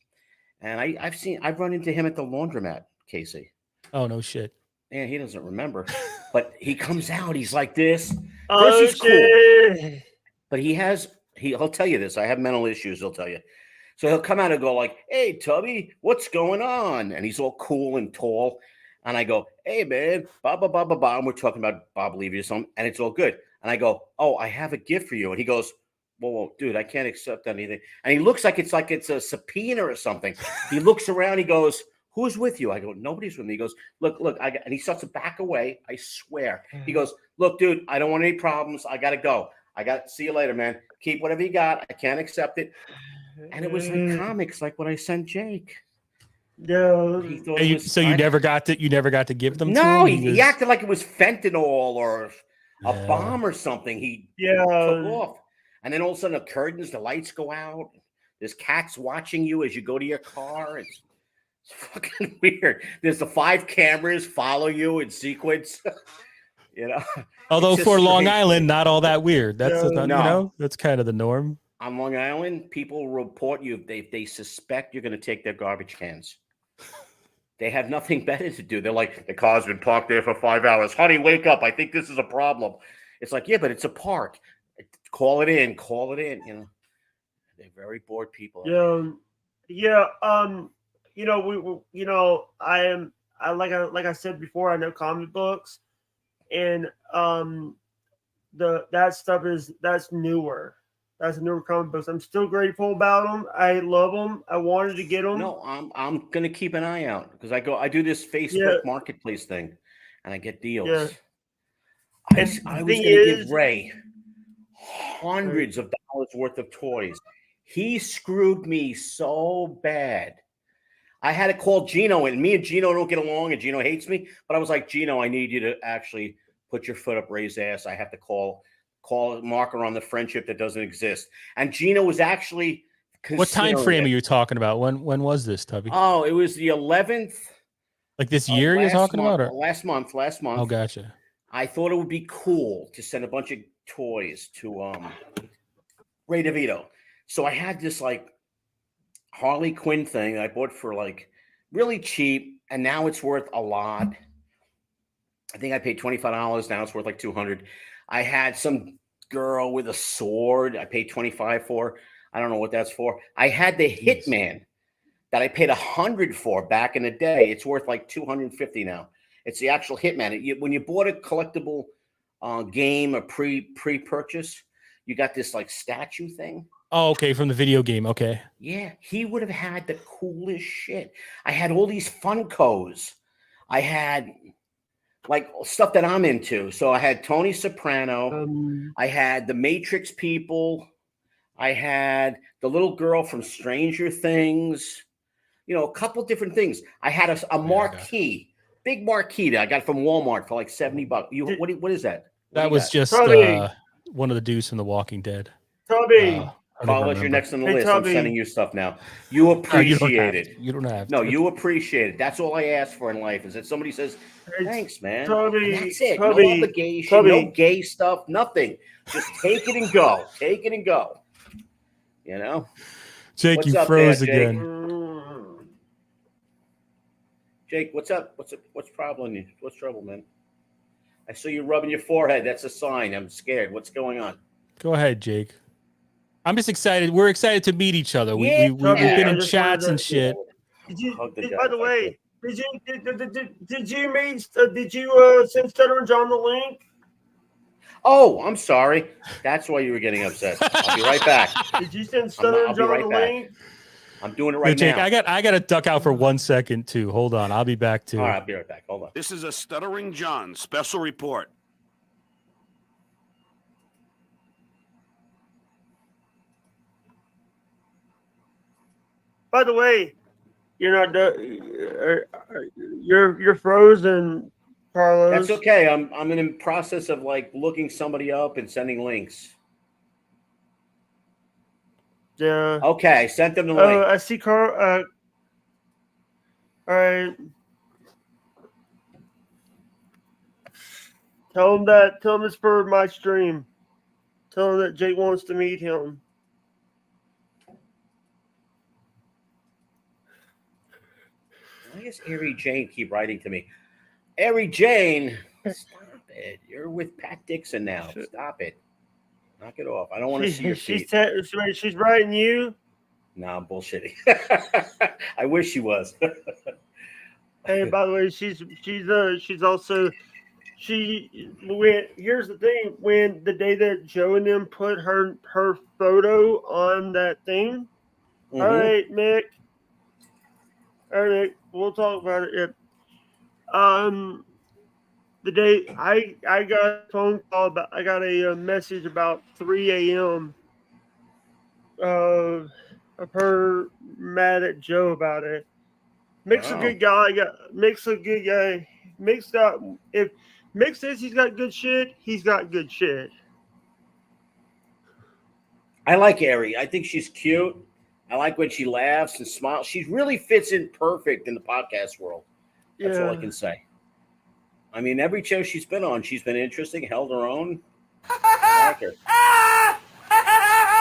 and I've run into him at the laundromat, Casey. Oh no shit. Yeah, he doesn't remember, but he comes out. He's like this. Oh, he's cool, but he'll tell you this. I have mental issues. He'll tell you. So he'll come out and go like, "Hey, Tubby, what's going on?" And he's all cool and tall. And I go, "Hey, man, blah, blah, blah, blah, blah." And we're talking about Bob Levy or something, and it's all good. And I go, "Oh, I have a gift for you." And he goes, whoa, dude, I can't accept anything. And he looks like it's a subpoena or something. He looks around. He goes, "Who's with you?" I go, "Nobody's with me." He goes, look, and he starts to back away. I swear. He goes, "Look, dude, I don't want any problems. I got to go. See you later, man. Keep whatever you got. I can't accept it." And it was like comics, like what I sent Jake. No. So you never got to give them. No, to him? He acted like it was fentanyl or a bomb or something. He took off, and then all of a sudden the lights go out. There's cats watching you as you go to your car. It's fucking weird. There's the 5 cameras follow you in sequence. You know. Although for Long Island, not all that weird. That's that's kind of the norm. On Long Island, people report you if they suspect you're going to take their garbage cans. They have nothing better to do. They're like, "The car's been parked there for 5 hours. Honey, wake up. I think this is a problem." It's like, yeah, but it's a park. Call it in. You know, they're very bored people. Yeah. Like I said before, I know comic books, and that stuff that's newer. That's newer comic books. I'm still grateful about them. I love them. I wanted to get them. No, I'm gonna keep an eye out because I do this Facebook marketplace thing, and I get deals. Yeah. I was gonna give Ray hundreds of dollars worth of toys. He screwed me so bad. I had to call Gino, and me and Gino don't get along, and Gino hates me. But I was like, "Gino, I need you to actually put your foot up Ray's ass. I have to call a marker on the friendship that doesn't exist." And Gino was actually. What time frame are you talking about? When was this, Tubby? Oh, it was the 11th. Like this year you're talking about? Or? Last month. Oh, gotcha. I thought it would be cool to send a bunch of toys to Ray DeVito. So I had this like Harley Quinn thing I bought for like really cheap, and now it's worth a lot. I think I paid $25. Now it's worth like $200. I had some girl with a sword. I paid $25 for. I don't know what that's for. I had the Hitman that I paid $100 for back in the day. It's worth like $250 now. It's the actual Hitman. When you bought a collectible game, a pre-purchase, you got this like statue thing. Oh, okay, from the video game. Okay. Yeah, he would have had the coolest shit. I had all these Funkos. I had like stuff that I'm into. So I had Tony Soprano. I had the Matrix people. I had the little girl from Stranger Things. You know, a couple different things. I had a marquee, big marquee that I got from Walmart for like $70. What is that? That was just one of the dudes from The Walking Dead. Tubby. Carlos, you're next on the list. I'm sending you stuff now. You appreciate it. You don't have to. No, you appreciate it. That's all I ask for in life is that somebody says, "Thanks, man." Tubby, and that's it. Tubby, no obligation, no gay stuff, nothing. Just take it and go. Take it and go. You know? Jake, what's you froze there, again. Jake, what's up? What's problem? What's trouble, man? I saw you rubbing your forehead. That's a sign. I'm scared. What's going on? Go ahead, Jake. I'm just excited. We're excited to meet each other. We've been in chats and shit. By the way, did you send Stutter and John the link? Oh, I'm sorry. That's why you were getting upset. I'll be right back. Did you send Stuttering John the link? I'm doing it right Jake, now. I got to duck out for 1 second too. Hold on, I'll be back too. All right, I'll be right back. Hold on. This is a Stuttering John special report. By the way, you're not you're frozen, Carlos. That's okay. I'm in the process of like looking somebody up and sending links. Yeah. Okay, sent them the link. I see Carl. All right. Tell him it's for my stream. Tell him that Jake wants to meet him. Why does Ari Jane keep writing to me? Ari Jane, stop it. You're with Pat Dixon now. Stop it. Knock it off. I don't want to see your feet. She's writing you? No, I'm bullshitting. I wish she was. Hey, by the way, she's also here's the thing, when the day that Joe and them put her photo on that thing. Mm-hmm. All right, Mick, we'll talk about it. The day I got a phone call I got a message about 3 a.m. Of her mad at Joe about it. Mick's a good guy. Mick's a good guy. If Mick says he's got good shit, he's got good shit. I like Ari. I think she's cute. I like when she laughs and smiles. She really fits in perfect in the podcast world. That's all I can say. I mean, every show she's been on, she's been interesting, held her own. I like her.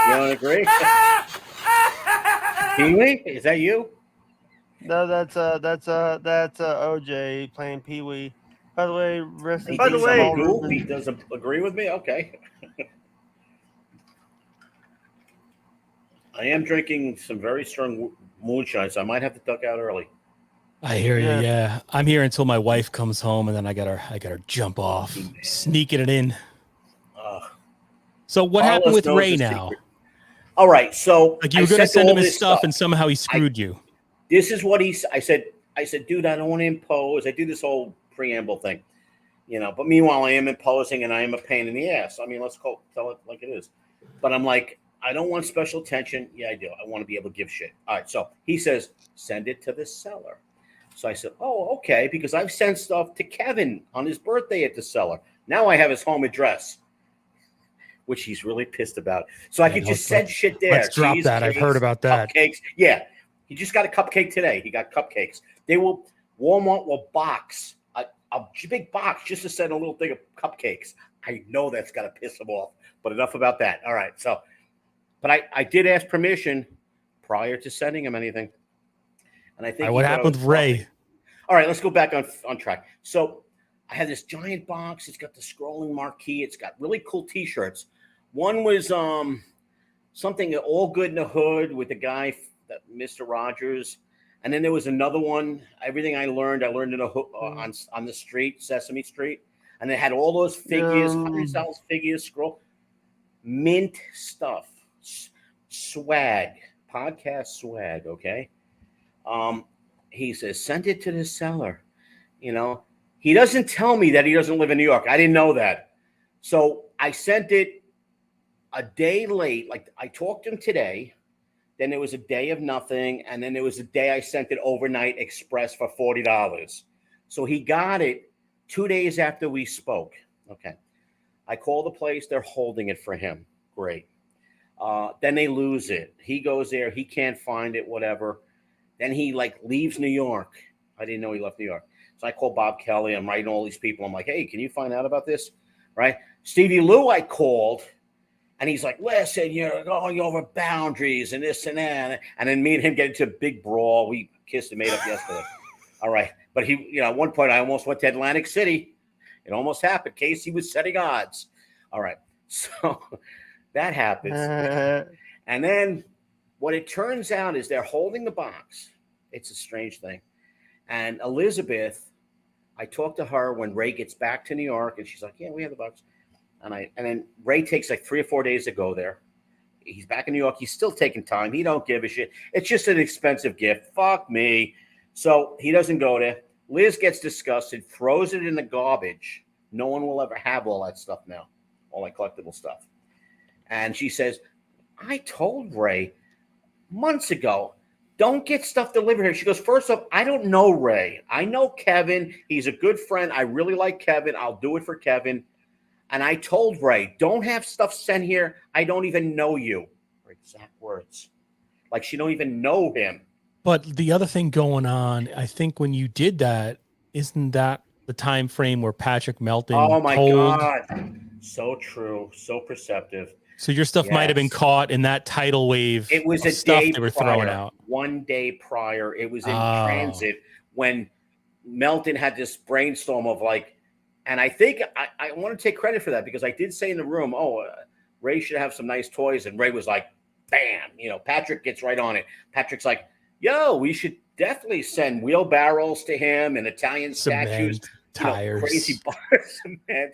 You don't agree? Pee-wee? Is that you? No, that's OJ playing Pee-wee. By the way, he doesn't agree with me. Okay. I am drinking some very strong moonshine, so I might have to duck out early. I hear you. Yeah, I'm here until my wife comes home, and then I gotta jump off, sneaking it in. So what happened with Ray now? Secret. All right, so like you were gonna send him his stuff, and somehow he screwed you. This is what I said, dude, I don't want to impose. I do this whole preamble thing, but meanwhile, I am imposing and I am a pain in the ass. I mean, let's tell it like it is. But I'm like, I don't want special attention. Yeah, I do. I want to be able to give shit. All right. So he says, send it to the seller. So I said, oh, okay, because I've sent stuff to Kevin on his birthday at the seller. Now I have his home address, which he's really pissed about. So I could just send shit there. Let's drop that. I've heard about that. Cupcakes. Yeah. He just got a cupcake today. He got cupcakes. Walmart will box a big box just to send a little thing of cupcakes. I know that's got to piss him off, but enough about that. All right. So, but I did ask permission prior to sending him anything. And I think what happened with Ray? All right, let's go back on track. So I had this giant box. It's got the scrolling marquee. It's got really cool T-shirts. One was something All Good in the Hood with the guy, Mr. Rogers. And then there was another one. Everything I learned in a hook on the street, Sesame Street. And it had all those figures, $100 figures, scroll, mint stuff, swag, podcast swag. Okay. He says, send it to the seller. He doesn't tell me that he doesn't live in New York. I didn't know that. So I sent it a day late. Like I talked to him today. Then there was a day of nothing. And then there was a day I sent it overnight express for $40. So he got it 2 days after we spoke. Okay. I call the place. They're holding it for him. Great. Then they lose it. He goes there. He can't find it, whatever. Then he leaves New York. I didn't know he left New York. So I call Bob Kelly. I'm writing all these people. I'm like, hey, can you find out about this? Right. Stevie Lou, I called. And he's like, listen, you're going over boundaries and this and that. And then me and him get into a big brawl. We kissed and made up yesterday. All right. But he, at one point, I almost went to Atlantic City. It almost happened. Casey was setting odds. All right. So that happens. And then what it turns out is they're holding the box. It's a strange thing. And Elizabeth, I talked to her when Ray gets back to New York, and she's like, yeah, we have the box. And then Ray takes like 3 or 4 days to go there. He's back in New York. He's still taking time. He don't give a shit. It's just an expensive gift. Fuck me. So he doesn't go there. Liz gets disgusted, throws it in the garbage. No one will ever have all that stuff now, all that collectible stuff. And she says, I told Ray months ago, don't get stuff delivered here. She goes, first off, I don't know Ray. I know Kevin. He's a good friend. I really like Kevin. I'll do it for Kevin. And I told Ray, don't have stuff sent here. I don't even know you. Her exact words. Like she don't even know him. But the other thing going on, I think when you did that, isn't that the time frame where Patrick Melton Oh my told? God. So true. So perceptive. So your stuff might have been caught in that tidal wave. It was of a stuff day they were prior, throwing out. 1 day prior. It was in transit when Melton had this brainstorm of like, and I think I want to take credit for that because I did say in the room, Ray should have some nice toys. And Ray was like, bam, Patrick gets right on it. Patrick's like, yo, we should definitely send wheelbarrows to him and Italian statues. Tires, crazy bars, cement,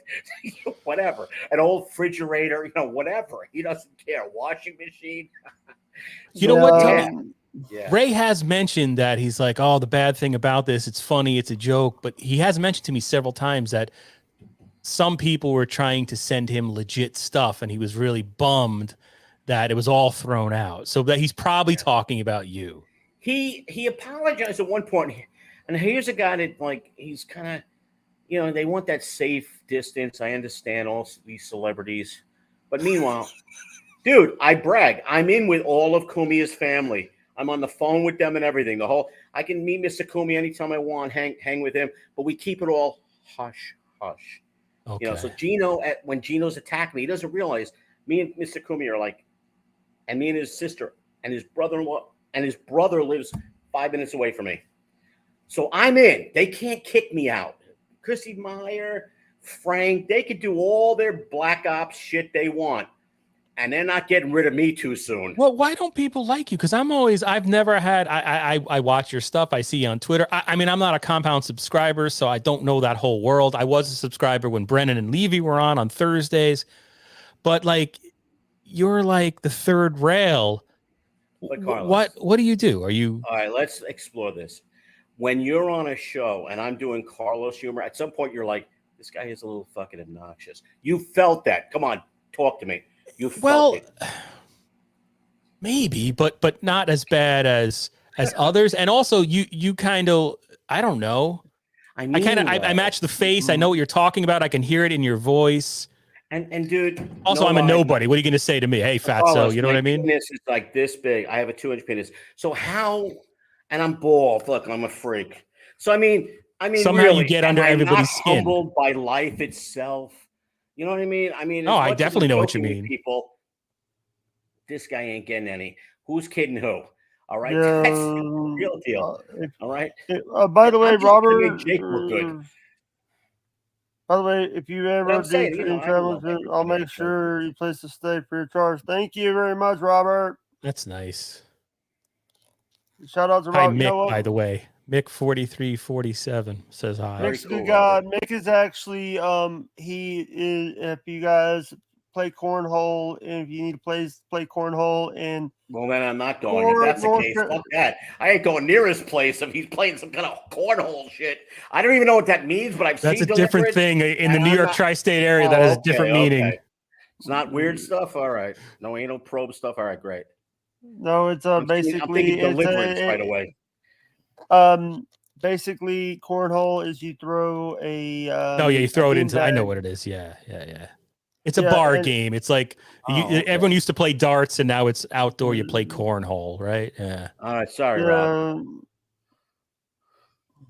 whatever, an old refrigerator, whatever. He doesn't care. Washing machine. You know what? Yeah. Ray has mentioned that he's like, oh, the bad thing about this, it's funny, it's a joke. But he has mentioned to me several times that some people were trying to send him legit stuff, and he was really bummed that it was all thrown out. So that he's probably talking about you. He apologized at one point, and here's a guy that like he's kind of. They want that safe distance. I understand all these celebrities. But meanwhile, dude, I brag. I'm in with all of Cumia's family. I'm on the phone with them and everything. I can meet Mr. Cumia anytime I want, hang with him. But we keep it all hush, hush. Okay. So Gino, when Gino's attacked me, he doesn't realize me and Mr. Cumia are like, and me and his sister and his brother-in-law and his brother lives 5 minutes away from me. So I'm in. They can't kick me out. Chrissy Meyer, Frank, they could do all their black ops shit they want. And they're not getting rid of me too soon. Well, why don't people like you? Because I've never had, I watch your stuff. I see you on Twitter. I mean, I'm not a Compound subscriber, so I don't know that whole world. I was a subscriber when Brennan and Levy were on Thursdays. But like, you're like the third rail. What do you do? Are you? All right, let's explore this. When you're on a show and I'm doing Carlos humor, at some point you're like, this guy is a little fucking obnoxious. You felt that. Come on, talk to me. You felt it. Maybe, but not as bad as others. And also you kind of, I don't know. I match the face. I know what you're talking about. I can hear it in your voice. And dude, also I'm a nobody. What are you going to say to me? Hey, fatso, you know what I mean? Penis is like this big. I have a 2-inch penis. So how? And I'm bald. Look, I'm a freak. So I mean, somehow really, you get under everybody's skin. Humbled by life itself. You know what I mean? I mean, I definitely know what you mean. People, this guy ain't getting any. Who's kidding who? All right, yeah, that's the real deal. All right. By the way, Robert, Jake look good. By the way, if you ever do travel, I'll make sure you place a stay for your charge. Thank you very much, Robert. That's nice. Shout out to Hi, Robert. Mick, by the way. Mick 4347 says hi. Mick's a good guy. Mick is actually he is, if you guys play cornhole and if you need to play cornhole and well, then I'm not going. If that's the case, fuck that. I ain't going near his place if he's playing some kind of cornhole shit. I don't even know what that means, but I've that's seen a different thing in the New York tri-state area. That has a different meaning. It's not weird stuff. All right. No anal probe stuff. All right, great. No, it's basically I'm thinking deliverance right away. Basically, cornhole is you throw a. You throw it into. Bag. I know what it is. Yeah. It's a bar game. It's like everyone used to play darts, and now it's outdoor. You play cornhole, right? Yeah. All right. Sorry, Rob.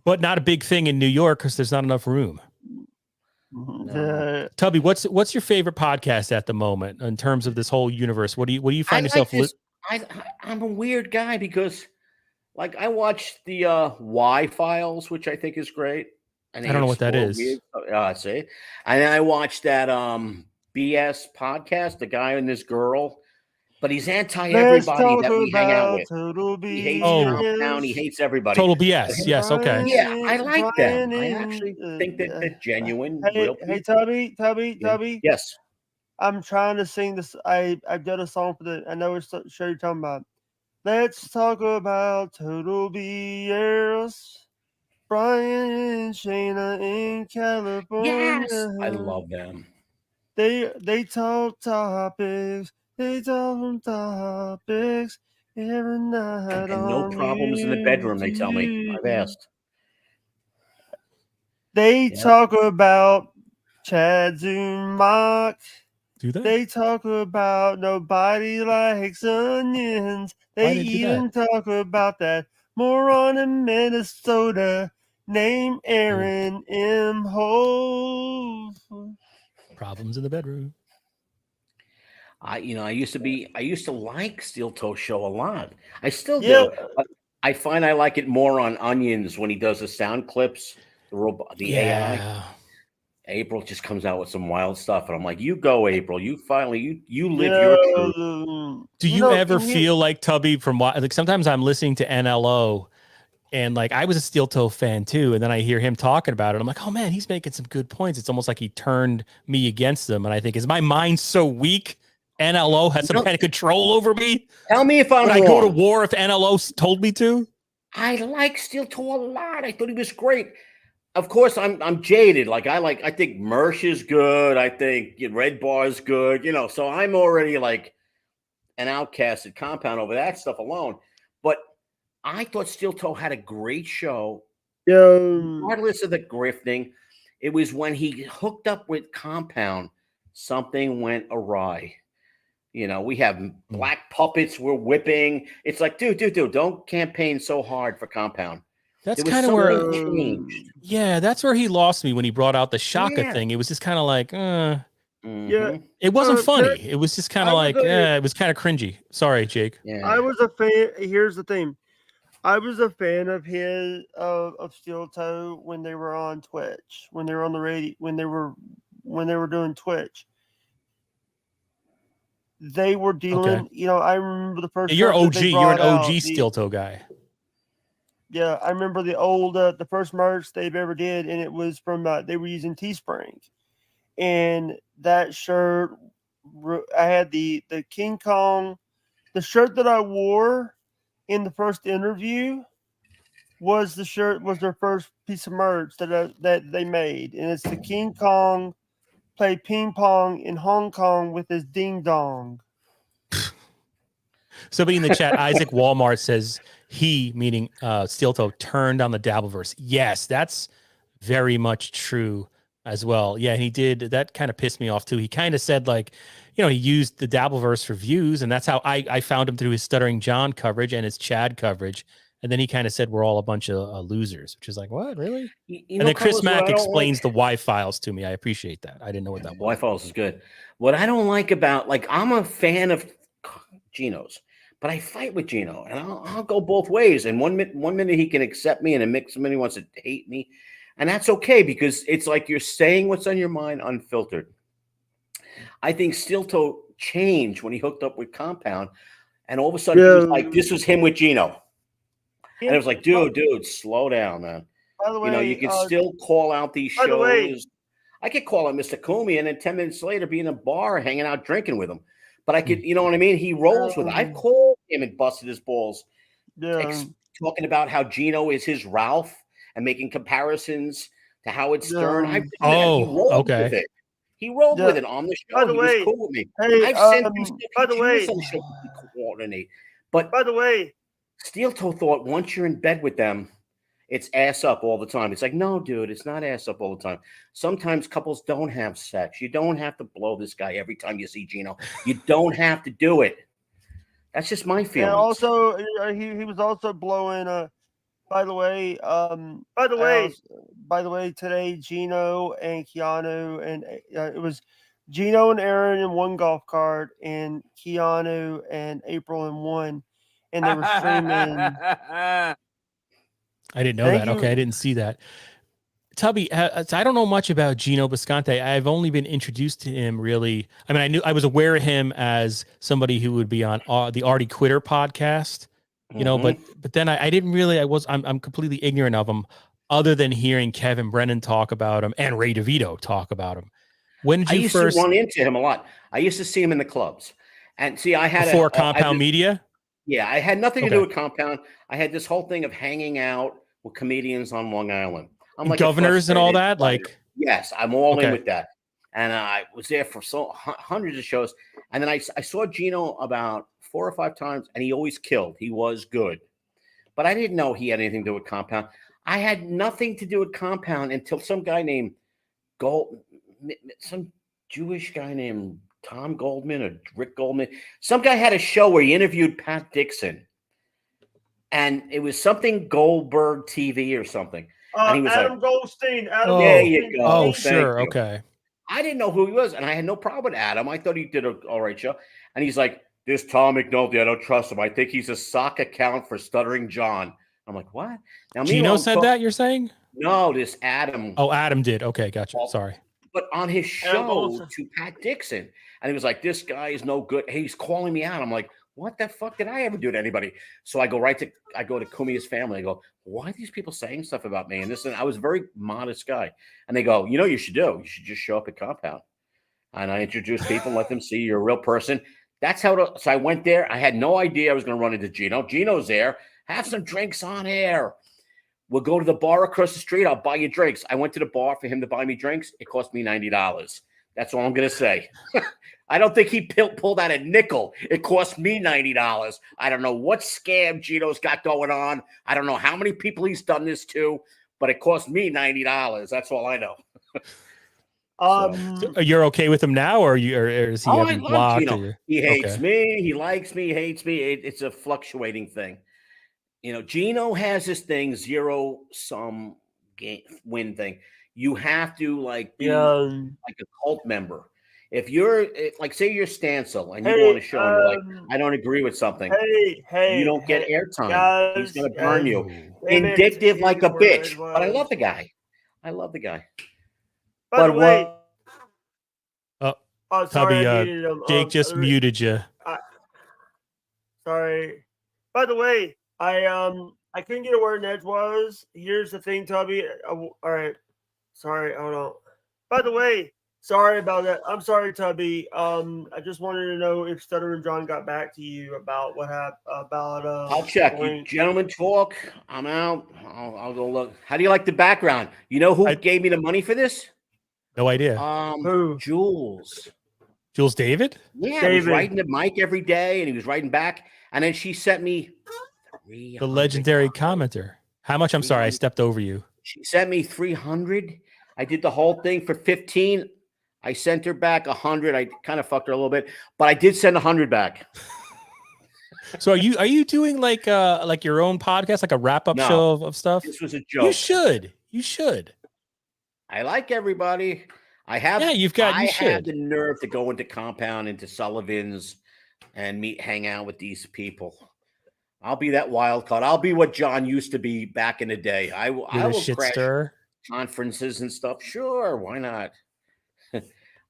But not a big thing in New York because there's not enough room. Tubby, what's your favorite podcast at the moment in terms of this whole universe? What do you find yourself? I'm a weird guy because, like, I watched the Y Files, which I think is great. I don't know what that is. See, and then I watched that BS podcast, the guy and this girl, but he's anti everybody that we hang out with. He hates Town. He hates everybody. Total BS. Yes. Okay. Yeah, I like them. I actually think that they're genuine. Hey, Tubby. Yes. I'm trying to sing this. I've done a song for the. I know it's the show you're talking about. Let's talk about Total BS. Brian and Shayna in California. Yes, I love them. They talk topics. They talk topics every night. And no problems in the bedroom, they tell me. I've asked. They talk about Chad Zumach. Do they? They talk about nobody likes onions. They even talk about that moron in Minnesota named Aaron M. Hove. Problems in the bedroom. I used to like Steel Toe Show a lot. I still do. But I find I like it more on Onions when he does the sound clips, the AI. April just comes out with some wild stuff, and I'm like, "You go, April. You finally you live your truth." Do you ever feel like Tubby from like sometimes I'm listening to NLO, and like I was a Steel Toe fan too, and then I hear him talking about it. I'm like, "Oh man, he's making some good points." It's almost like he turned me against them, and I think, is my mind so weak? NLO has some kind of control over me. Tell me if I'm wrong. Would I go to war if NLO told me to? I like Steel Toe a lot. I thought he was great. Of course, I'm jaded. I think Mersh is good. I think Red Bar is good. So I'm already like an outcasted compound over that stuff alone. But I thought Steel Toe had a great show. Regardless of the grifting, it was when he hooked up with Compound, something went awry. We have black puppets we're whipping. It's like, dude, don't campaign so hard for Compound. That's kind of where that's where he lost me when he brought out the Shaka thing. It was just kind of like, it wasn't funny. It was just kind of like, it was kind of cringy. Sorry, Jake. Yeah. I was a fan. Here's the thing. I was a fan of his of Steel Toe when they were on Twitch, when they were on the radio, when they were doing Twitch. They were dealing, I remember the first. You're OG. You're an OG Steel Toe guy. Yeah, I remember the first merch they've ever did, and it was from they were using Teespring, and that shirt, I had the King Kong, the shirt that I wore in the first interview was their first piece of merch that they made, and it's the King Kong play ping pong in Hong Kong with his ding dong. Somebody in the chat, Isaac Walmart says he, meaning Steel Toe, turned on the Dabbleverse. Yes, that's very much true as well. Yeah, he did. That kind of pissed me off too. He kind of said like, he used the Dabbleverse for views, and that's how I found him through his Stuttering John coverage and his Chad coverage. And then he kind of said we're all a bunch of losers, which is like, what, really? And then Chris Mack explains the Y files to me. I appreciate that. I didn't know what that was. Y files is good. What I don't like about, I'm a fan of Gino's, but I fight with Gino, and I'll go both ways. And one minute he can accept me, and the next minute he wants to hate me, and that's okay because it's like you're saying what's on your mind unfiltered. I think Steel Toe changed when he hooked up with Compound, and all of a sudden he was like, this was him with Gino. And it was like, dude, slow down, man. By the way, you can still call out these shows. I could call out Mr. Kumi and then 10 minutes later be in a bar hanging out drinking with him. But I could, you know what I mean? He rolls with it. I've called him and busted his balls. Talking about how Gino is his Ralph and making comparisons to Howard Stern. He rolled with it. He rolled with it on the show. He was cool with me. I've sent him some show coordinate. But by the way, Steel Toe thought once you're in bed with them, it's ass up all the time. It's like, no, dude, it's not ass up all the time. Sometimes couples don't have sex. You don't have to blow this guy every time you see Gino. You don't have to do it. That's just my feeling. And also, he was also blowing. By the way, today Gino and Keanu and it was Gino and Aaron in one golf cart, and Keanu and April in one. And they were streaming. I didn't know that. Okay, I didn't see that. Tubby, I don't know much about Gino Bisconte. I've only been introduced to him really. I mean, I was aware of him as somebody who would be on the Artie Quitter podcast, but then I didn't really. I'm completely ignorant of him, other than hearing Kevin Brennan talk about him and Ray DeVito talk about him. When did I you used first to run into him a lot. I used to see him in the clubs. And see, I had before Compound Media? Yeah, I had nothing to Okay. do with Compound. I had this whole thing of hanging out with comedians on Long Island. I'm like Governors and all that? writer. Like, yes, I'm all in okay. with that. And I was there for hundreds of shows. And then I saw Gino about 4 or 5 times, and he always killed. He was good. But I didn't know he had anything to do with Compound. I had nothing to do with Compound until some guy named some Jewish guy named Tom Goldman or Rick Goldman. Some guy had a show where he interviewed Pat Dixon. And it was something Goldberg TV or something. And he was Adam like, Goldstein. there you go. Oh, Thank sure. you. Okay. I didn't know who he was, and I had no problem with Adam. I thought he did an all right show. And he's like, this Tom McNulty, I don't trust him. I think he's a sock account for Stuttering John. I'm like, what? Now, Gino said that, you're saying? No, this Adam. Oh, Adam did. Okay, gotcha. Sorry. But on his show to Pat Dixon, and he was like, this guy is no good. He's calling me out. I'm like, what the fuck did I ever do to anybody? So I go to Kumi's family. I go, why are these people saying stuff about me? And I was a very modest guy. And they go, you know, you should just show up at Compound. And I introduce people, let them see you're a real person. That's how. So I went there. I had no idea I was going to run into Gino. Gino's there. Have some drinks on air. We'll go to the bar across the street. I'll buy you drinks. I went to the bar for him to buy me drinks. It cost me $90. That's all I'm going to say. I don't think he pulled out a nickel. It cost me $90. I don't know what scam Gino's got going on. I don't know how many people he's done this to, but it cost me $90. That's all I know. So you're okay with him now, or is he having blocked? He hates me. He likes me. He hates me. It's a fluctuating thing. You know, Gino has this thing, zero-sum win thing. You have to be like a cult member. If you're say you're Stancil and you go on a show and you're like, I don't agree with something. You don't get airtime. He's going to burn you. Vindictive like a bitch. But I love the guy. By the way, Tubby, Jake just muted you. Sorry. By the way, I couldn't get where Nedge was. Here's the thing, Tubby. All right. Sorry, hold on. By the way, sorry about that. I'm sorry, Tubby. I just wanted to know if Stuttering John got back to you about what happened. I'll check. You gentlemen talk. I'm out. I'll go look. How do you like the background? You know who gave me the money for this? No idea. Who? Jules. Jules David? Yeah, he was writing to Mike every day, and he was writing back. And then she sent me the legendary commenter. How much? I'm sorry, I stepped over you. She sent me 300. I did the whole thing for 15. I sent her back 100. I kind of fucked her a little bit, but I did send 100 back. So are you doing like your own podcast, like a wrap-up show of stuff? This was a joke. You should. I like everybody. I have the nerve to go into Compound, into Sullivan's, and hang out with these people. I'll be that wild card. I'll be what John used to be back in the day. I will crash conferences and stuff. Sure, why not? It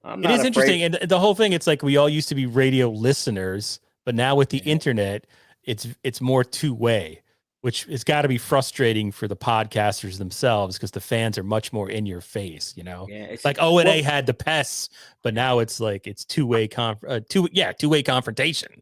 is interesting, and the whole thing. It's like we all used to be radio listeners, but now with the internet, it's more two-way, which has got to be frustrating for the podcasters themselves because the fans are much more in your face. You know, it's like O&A had the pests, but now it's like it's two-way confrontation.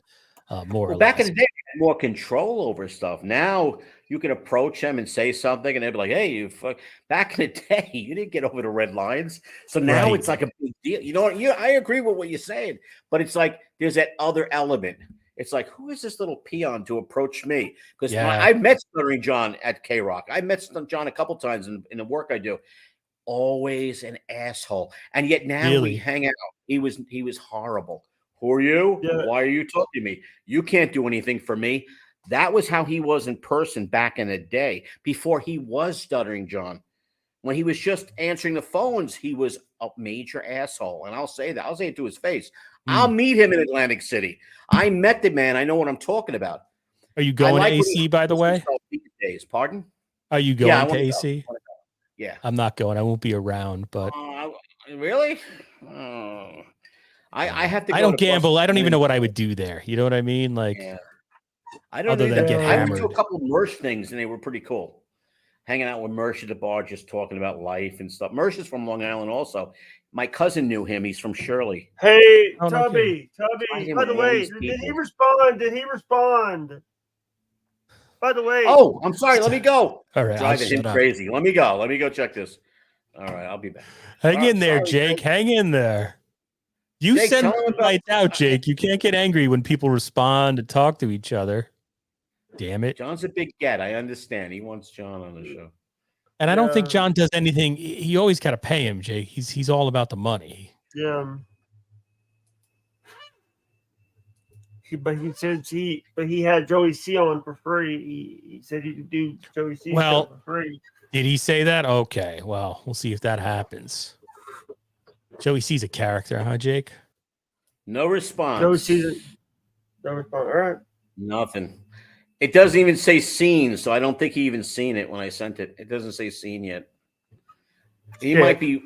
More or less. Back in the day, you had more control over stuff. Now you can approach them and say something, and they'll be like, "Hey, you fuck." Back in the day, you didn't get over the red lines, so now it's like a big deal. You know what? I agree with what you're saying, but it's like there's that other element. It's like, who is this little peon to approach me? Because I met Stuttering John at K-Rock. I met John a couple times in the work I do. Always an asshole, and yet now we hang out. He was horrible. Who are you? Yeah. Why are you talking to me? You can't do anything for me. That was how he was in person back in the day, before he was Stuttering John. When he was just answering the phones, he was a major asshole. And I'll say that. I'll say it to his face. I'll meet him in Atlantic City. I met the man. I know what I'm talking about. Are you going to AC, by the way? Days. Pardon? Are you going to AC? Yeah. I'm not going. I won't be around, but. Really? I have to go. I don't gamble. I don't even know what I would do there. You know what I mean? Like, I don't know. I went to a couple of Mersh things and they were pretty cool. Hanging out with Mersh at the bar, just talking about life and stuff. Mersh is from Long Island also. My cousin knew him. He's from Shirley. Hey, Oh, no kidding. Tubby. him By the with all way, these did he people. respond? Did he respond? By the way. Oh, I'm sorry. Let me go. All right, I'll Driving him shut up. crazy. Let me go. Let me go check this. All right, I'll be back. Hang in there, Sorry, Jake. Hang in there. You Jake, send tell him about- lights out, Jake. You can't get angry when people respond and talk to each other. Damn it. John's a big get. I understand. He wants John on the show. And I don't think Yeah. John does anything. He always got to pay him, Jake. He's all about the money. Yeah. But he had Joey C on for free. He said he could do Joey C Well, show for free. Did he say that? Okay. Well, we'll see if that happens. Joey C's a character, huh, Jake? No response. Joey C. No response. All right. Nothing. It doesn't even say seen, so I don't think he even seen it when I sent it. It doesn't say seen yet. He Yeah. might be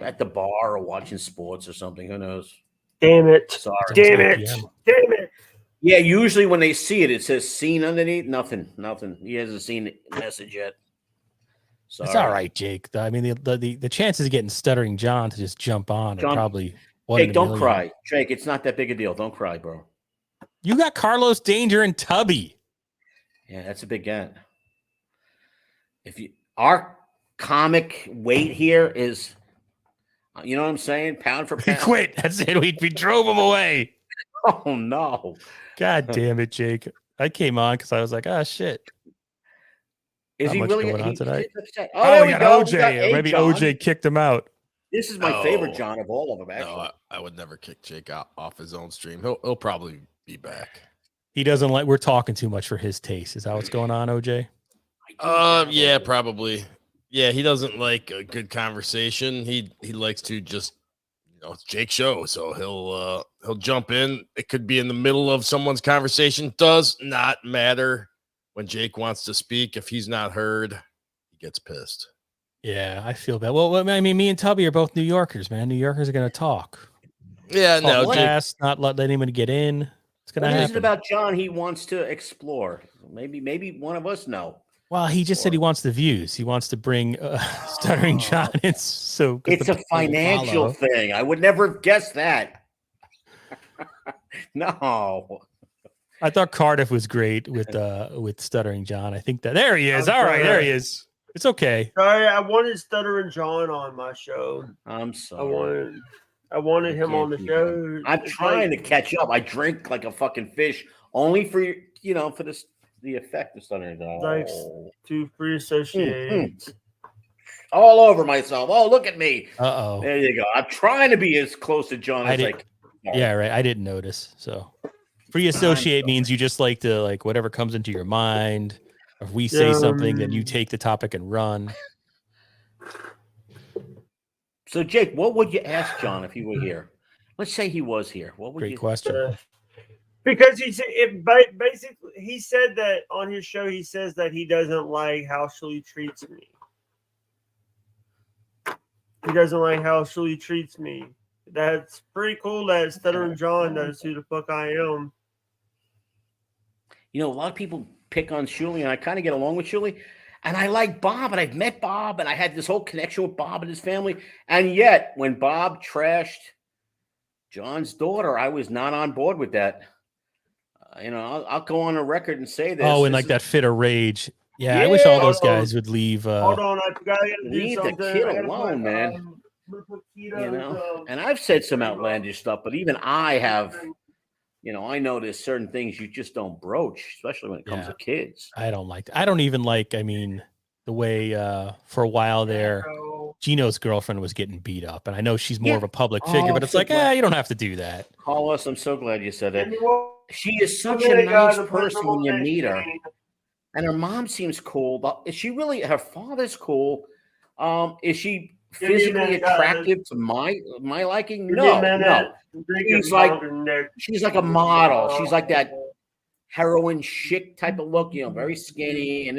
at the bar or watching sports or something. Who knows? Damn it. Sorry. Damn it. 8 p.m. Damn it. Yeah, usually when they see it, it says seen underneath. Nothing. He hasn't seen the message yet. Sorry. It's all right, Jake. I mean, the chances of getting Stuttering John to just jump on are John, probably one in Jake, a don't million. cry. Jake, it's not that big a deal. Don't cry, bro. You got Carlos Danger and Tubby. Yeah, that's a big get. Our comic weight here is, you know what I'm saying? Pound for He pound. quit. That's it. We drove him away. Oh no. God damn it, Jake. I came on because I was like, oh, shit. Is Not he much really going on he's tonight. upset. Oh, there we we got go. We OJ. got Or maybe John. OJ kicked him out. This is my favorite Oh. John of all of them, actually. No, I would never kick Jake out off his own stream. He'll probably be back. He doesn't like, we're talking too much for his taste. Is that what's going on, OJ? Yeah, probably. Yeah, he doesn't like a good conversation. He likes to just, it's Jake's show, so he'll jump in. It could be in the middle of someone's conversation. Does not matter when Jake wants to speak. If he's not heard, he gets pissed. Yeah, I feel bad. Well, I mean, me and Tubby are both New Yorkers, man. New Yorkers are going to talk. Yeah, no, Talk Jake, fast, not let anybody get in. It's going to What is happen. it about John he wants to explore? Maybe one of us know. Well, he just said he wants the views. He wants to bring Stuttering John in. So 'cause It's the a people will financial follow. thing. I would never have guessed that. No. I thought Cardiff was great with Stuttering John. I think that there he is. All right, there he is. It's okay. Sorry, I wanted Stuttering John on my show. I'm sorry. I wanted him on the Can't show. I'm It's trying like- to catch up. I drink like a fucking fish only for for this the effect of Thunder. Like- to free associate. All over myself. Oh, look at me. Uh-oh. There you go. I'm trying to be as close to John I as did- Yeah, right. I didn't notice. So free associate means you just like to whatever comes into your mind. If we say something, then you take the topic and run. So, Jake, what would you ask John if he were here? Let's say he was here. What would Great you question. Because basically he said that on his show. He says that he doesn't like how Shirley treats me. He doesn't like how Shirley treats me. That's pretty cool that Stuttering John knows who the fuck I am. A lot of people pick on Shuley, and I kind of get along with Shuley. And I like Bob, and I've met Bob, and I had this whole connection with Bob and his family. And yet, when Bob trashed John's daughter, I was not on board with that. I'll go on a record and say this. Oh, in like that fit of rage. Yeah, I wish all those guys would leave. Hold on, I forgot to do Leave the something. kid I gotta alone, put, man. I'm gonna put Keto, And I've said some outlandish stuff, but even I have, I know there's certain things you just don't broach, especially when it comes to kids. I don't like that. I don't even like, I mean, the way for a while there, Gino's girlfriend was getting beat up. And I know she's more of a public figure, but it's so like, glad. you don't have to do that. Carlos, I'm so glad you said that. And you She is such want- a nice the person when you meet her. thing. And her mom seems cool, but is she really? Her father's cool. Is she Give me a physically minute, guys. attractive to my liking? Give me a No, minute. no. I'm drinking She's like- Mountain Dew. She's like a model. She's like that heroin chic type of look, very skinny, and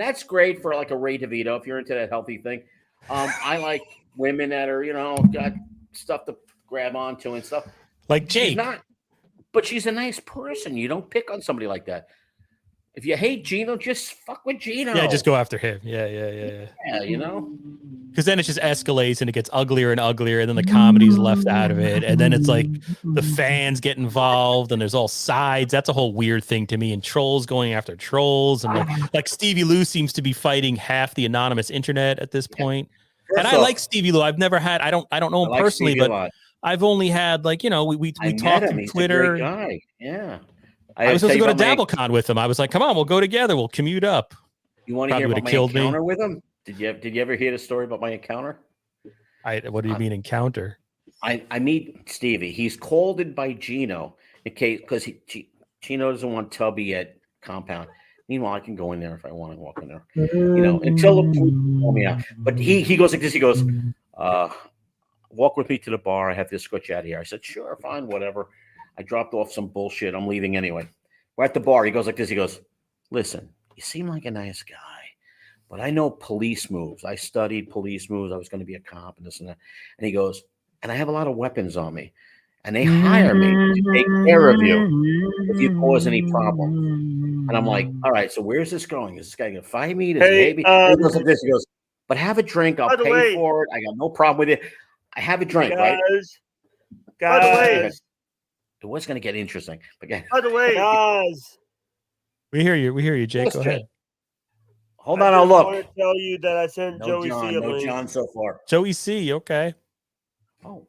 that's great for like a Ray DeVito if you're into that healthy thing. I like women that are got stuff to grab onto and stuff. Like She's Jake. not, but she's a nice person. You don't pick on somebody like that. If you hate Gino, just fuck with Gino. Yeah, just go after him. Yeah. Yeah, you know. Because then it just escalates and it gets uglier and uglier, and then the comedy's left out of it, and then it's like the fans get involved, and there's all sides. That's a whole weird thing to me. And trolls going after trolls, and like Stevie Lou seems to be fighting half the anonymous internet at this point. And I like Stevie Lou. I've never had. I don't know him personally, but I've only had we talked on Twitter. He's a great guy. Yeah. I was supposed to go to DabbleCon with him. I was like, come on, we'll go together. We'll commute up. You want to hear about my encounter with him? Did you ever hear the story about my encounter? What do you mean encounter? I meet Stevie. He's called in by Gino in case because Gino doesn't want Tubby at compound. Meanwhile, I can go in there if I want to walk in there. Until the police call me out. But he goes like this. He goes, walk with me to the bar. I have to escort you out of here. I said, sure, fine, whatever. I dropped off some bullshit. I'm leaving anyway. We're at the bar. He goes like this. He goes, listen, you seem like a nice guy, but I know police moves. I studied police moves. I was going to be a cop and this and that. And he goes, and I have a lot of weapons on me. And they hire me to take care of you if you cause any problems. And I'm like, all right, so where's this going? Is this guy going to fire me? He goes like this. He goes, but have a drink. I'll pay for it. I got no problem with it. I have a drink, right? Guys. It was going to get interesting. But by the way, guys. We hear you, Jake. Go ahead. Hold on, I'll look. I want to tell you that I sent Joey C. No John so far. Joey C. Okay. Oh.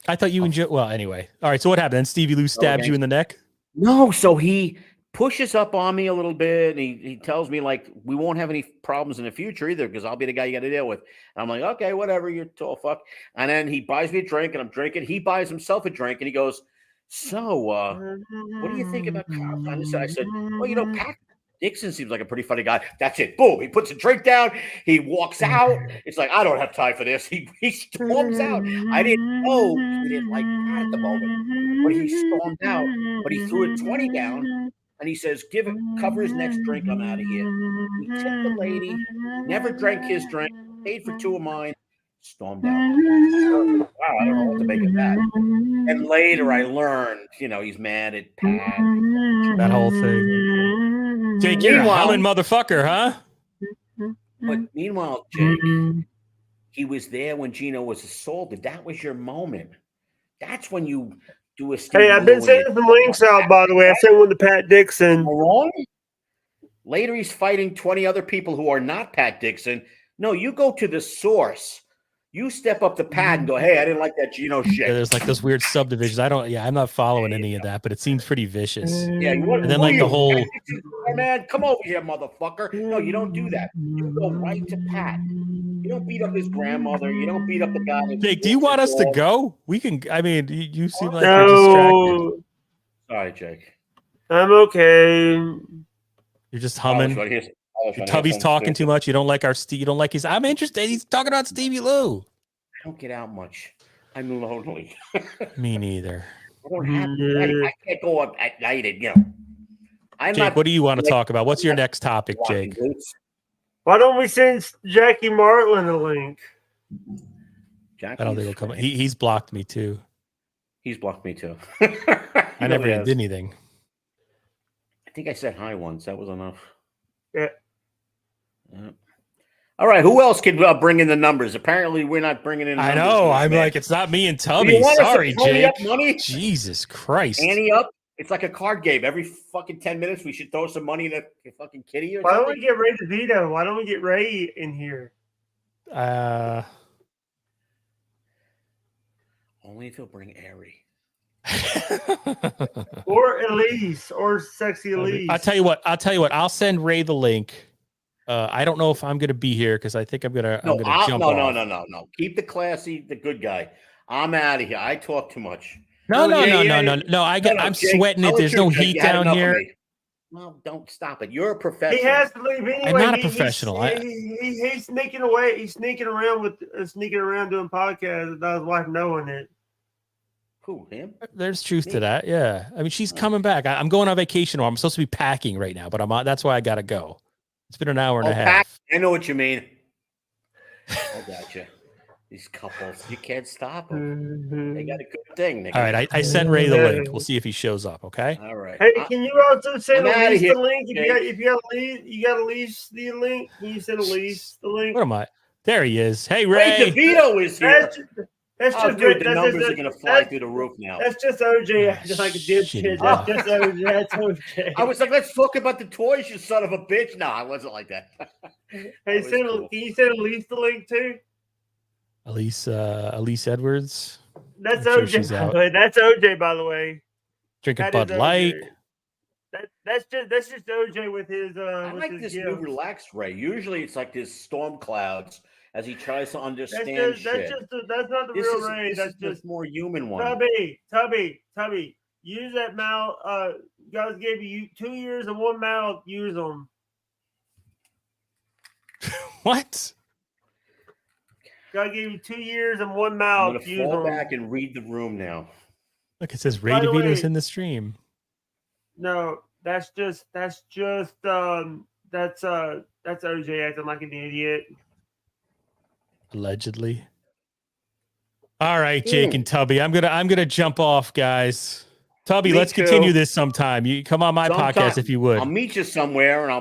I thought you and Joe. Well, anyway. All right. So what happened? Then Stevie Lou stabs you in the neck? No. So he pushes up on me a little bit. And he tells me, like, we won't have any problems in the future either because I'll be the guy you got to deal with. And I'm like, okay, whatever. You're tall fuck. And then he buys me a drink and I'm drinking. He buys himself a drink and he goes, so what do you think about cops? I said, well, Pat Dixon seems like a pretty funny guy. That's it. Boom. He puts a drink down. He walks out. It's like, I don't have time for this. He storms out. I didn't know he didn't like Pat at the moment, but he stormed out. But he threw a 20 down and he says, cover his next drink. I'm out of here. He tipped the lady, never drank his drink, paid for two of mine, stormed out. Wow, I don't know what to make of that. And later I learned, he's mad at Pat. That whole thing. Jake, you're a howling motherfucker, huh? But meanwhile, Jake, he was there when Gino was assaulted. That was your moment. That's when you do a Hey, I've been sending some links out, by the way. I sent one to Pat Dixon. Wrong? Later, he's fighting 20 other people who are not Pat Dixon. No, you go to the source. You step up the pad and go, hey, I didn't like that Gino shit. Yeah, there's like those weird subdivisions. I'm not following any of that, but it seems pretty vicious. Yeah, and then like the whole man, come over here, motherfucker. No, you don't do that. You go right to Pat. You don't beat up his grandmother. You don't beat up the guy. Jake, do you want us to go? We can. I mean, you seem like you're distracted. Sorry, Jake. I'm okay. You're just humming. Tubby's talking too much. You don't like you don't like his. I'm interested. He's talking about Stevie Lou. I don't get out much. I'm lonely. Me neither. I can't go up at night and Jake, what do you want to talk about? What's your next topic, Jake? Why don't we send Jackie Martlin a link? I don't think he'll come. He's blocked me too. He's blocked me too. I never did anything. I think I said hi once. That was enough. Yeah. All right. Who else can bring in the numbers? Apparently, we're not bringing in. I know. I'm like, it's not me and Tubby. Sorry, Jake. Money? Jesus Christ. Ante up. It's like a card game. Every fucking 10 minutes, we should throw some money in a fucking kitty. Why don't we get Ray DeVito? Why don't we get Ray in here? Only if he'll bring Ari. Or Elise, or sexy Elise. I'll tell you what. I'll send Ray the link. I don't know if I'm going to be here because I think I'm going to jump off. No. Keep the classy, the good guy. I'm out of here. I talk too much. No. I'm sweating it. There's no heat down here. Well, don't stop it. You're a professional. He has to leave anyway. I'm not a professional. He's sneaking away. He's sneaking around doing podcasts without his wife knowing it. Who, him? There's truth to that. Yeah. I mean, she's coming back. I'm going on vacation, or I'm supposed to be packing right now, but that's why I got to go. It's been an hour and a half. I know what you mean. I gotcha. These couples, you can't stop them. They got a good thing. All right, I sent Ray the link. We'll see if he shows up. Okay. All right. Hey, can you also send I'm outta Elise here, the link? Jake. If you got Elise, you got Elise the link. Can you send Elise the link? What am I? There he is. Hey, Ray Ray. DeVito is here. That's Oh, just dude, the that's numbers just, are going to fly through the roof now. That's just OJ Oh, acting like a dipshit. shitty That's guy. just OJ. That's OJ. I was like, let's talk about the toys, you son of a bitch. No, I wasn't like that. Hey, That was cool. can you send Elise the link too? Elise Edwards. That's I'm sure OJ. she's By out. the way. That's OJ. By the way, Drinking That Bud is Light. OJ. That's just OJ with his. I with like his this gift. new relaxed Ray. Usually it's like this storm clouds as he tries to understand That's shit. that's not the This real is, Ray. this That's is the just more human one. Tubby. Use that mouth. Guys gave you 2 years and 1 mouth. Use them. What? God gave you 2 years and 1 I'm mouth. going to Use fall them. back and read the room now. Look, it says Ray By the DeVito's way- in the stream. No, that's OJ acting like an idiot. Allegedly. All right, Jake and Tubby. I'm gonna jump off, guys. Tubby, Me let's too. continue this sometime. You come on my Sometime. podcast if you would. I'll meet you somewhere and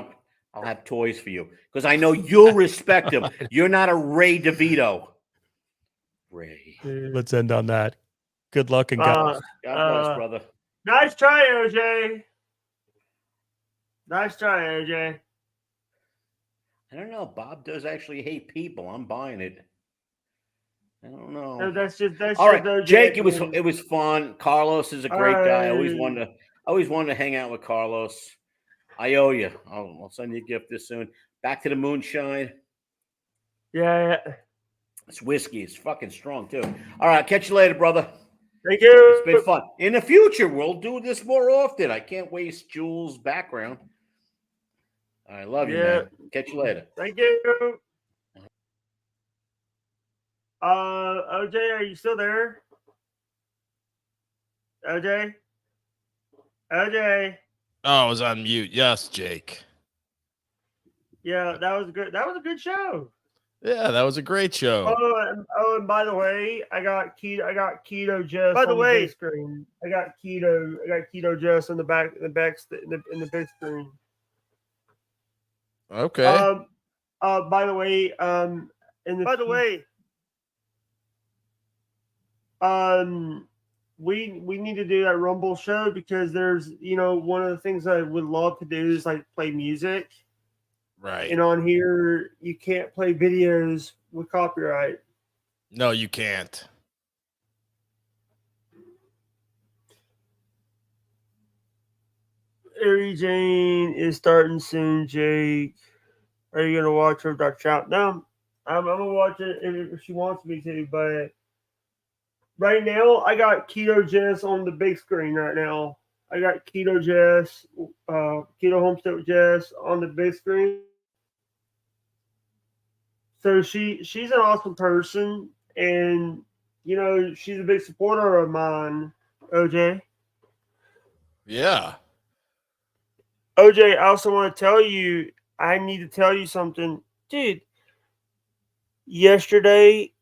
I'll have toys for you because I know you'll respect him. You're not a Ray DeVito. Ray. Let's end on that. Good luck and God. God bless, brother. Nice try, OJ. Nice try, OJ. I don't know. Bob does actually hate people. I'm buying it. I don't know. No, that's All right, OJ. Jake. It was fun. Carlos is a great guy. I always Alright. wanted to hang out with Carlos. I owe you. I'll send you a gift this soon. Back to the moonshine. Yeah. It's whiskey. It's fucking strong too. All right, catch you later, brother. Thank you. It's been fun. In the future, we'll do this more often. I can't waste Jules' background. I love you, man. Catch you later. Thank you. OJ, are you still there? OJ? OJ? Oh, I was on mute. Yes, Jake. Yeah, that was good. That was a good show. Yeah, that was a great show. And by the way, I got keto Jess. By the way, screen. I got keto Jess in the back, in the big screen. Okay. By the way, we need to do that Rumble show because there's, one of the things I would love to do is like play music. Right. And on here, you can't play videos with copyright. No, you can't. Ari Jane is starting soon, Jake. Are you gonna watch her Dark Shout? No, I'm gonna watch it if she wants me to, but right now I got Keto Jess on the big screen right now. I got Keto Jess, Keto Homestead Jess on the big screen. So she's an awesome person, and she's a big supporter of mine, OJ. Yeah. OJ, I also want to tell you, I need to tell you something. Dude, yesterday,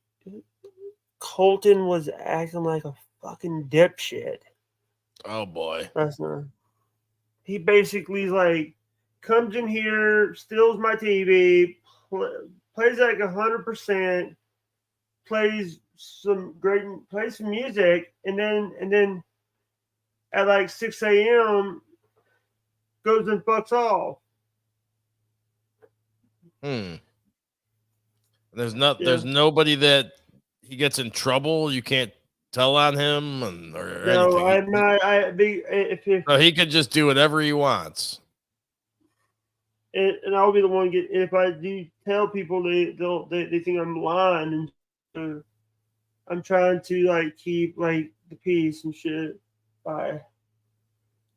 Colton was acting like a fucking dipshit. Oh, boy. That's not. He basically comes in here, steals my TV, plays 100%, plays some music, and then at 6 a.m. goes and fucks off. There's nobody that he gets in trouble. You can't tell on him or No, anything. I'm not. No, he could just do whatever he wants. And I'll be the one if I do tell people, they think I'm lying, and I'm trying to keep the peace and shit, and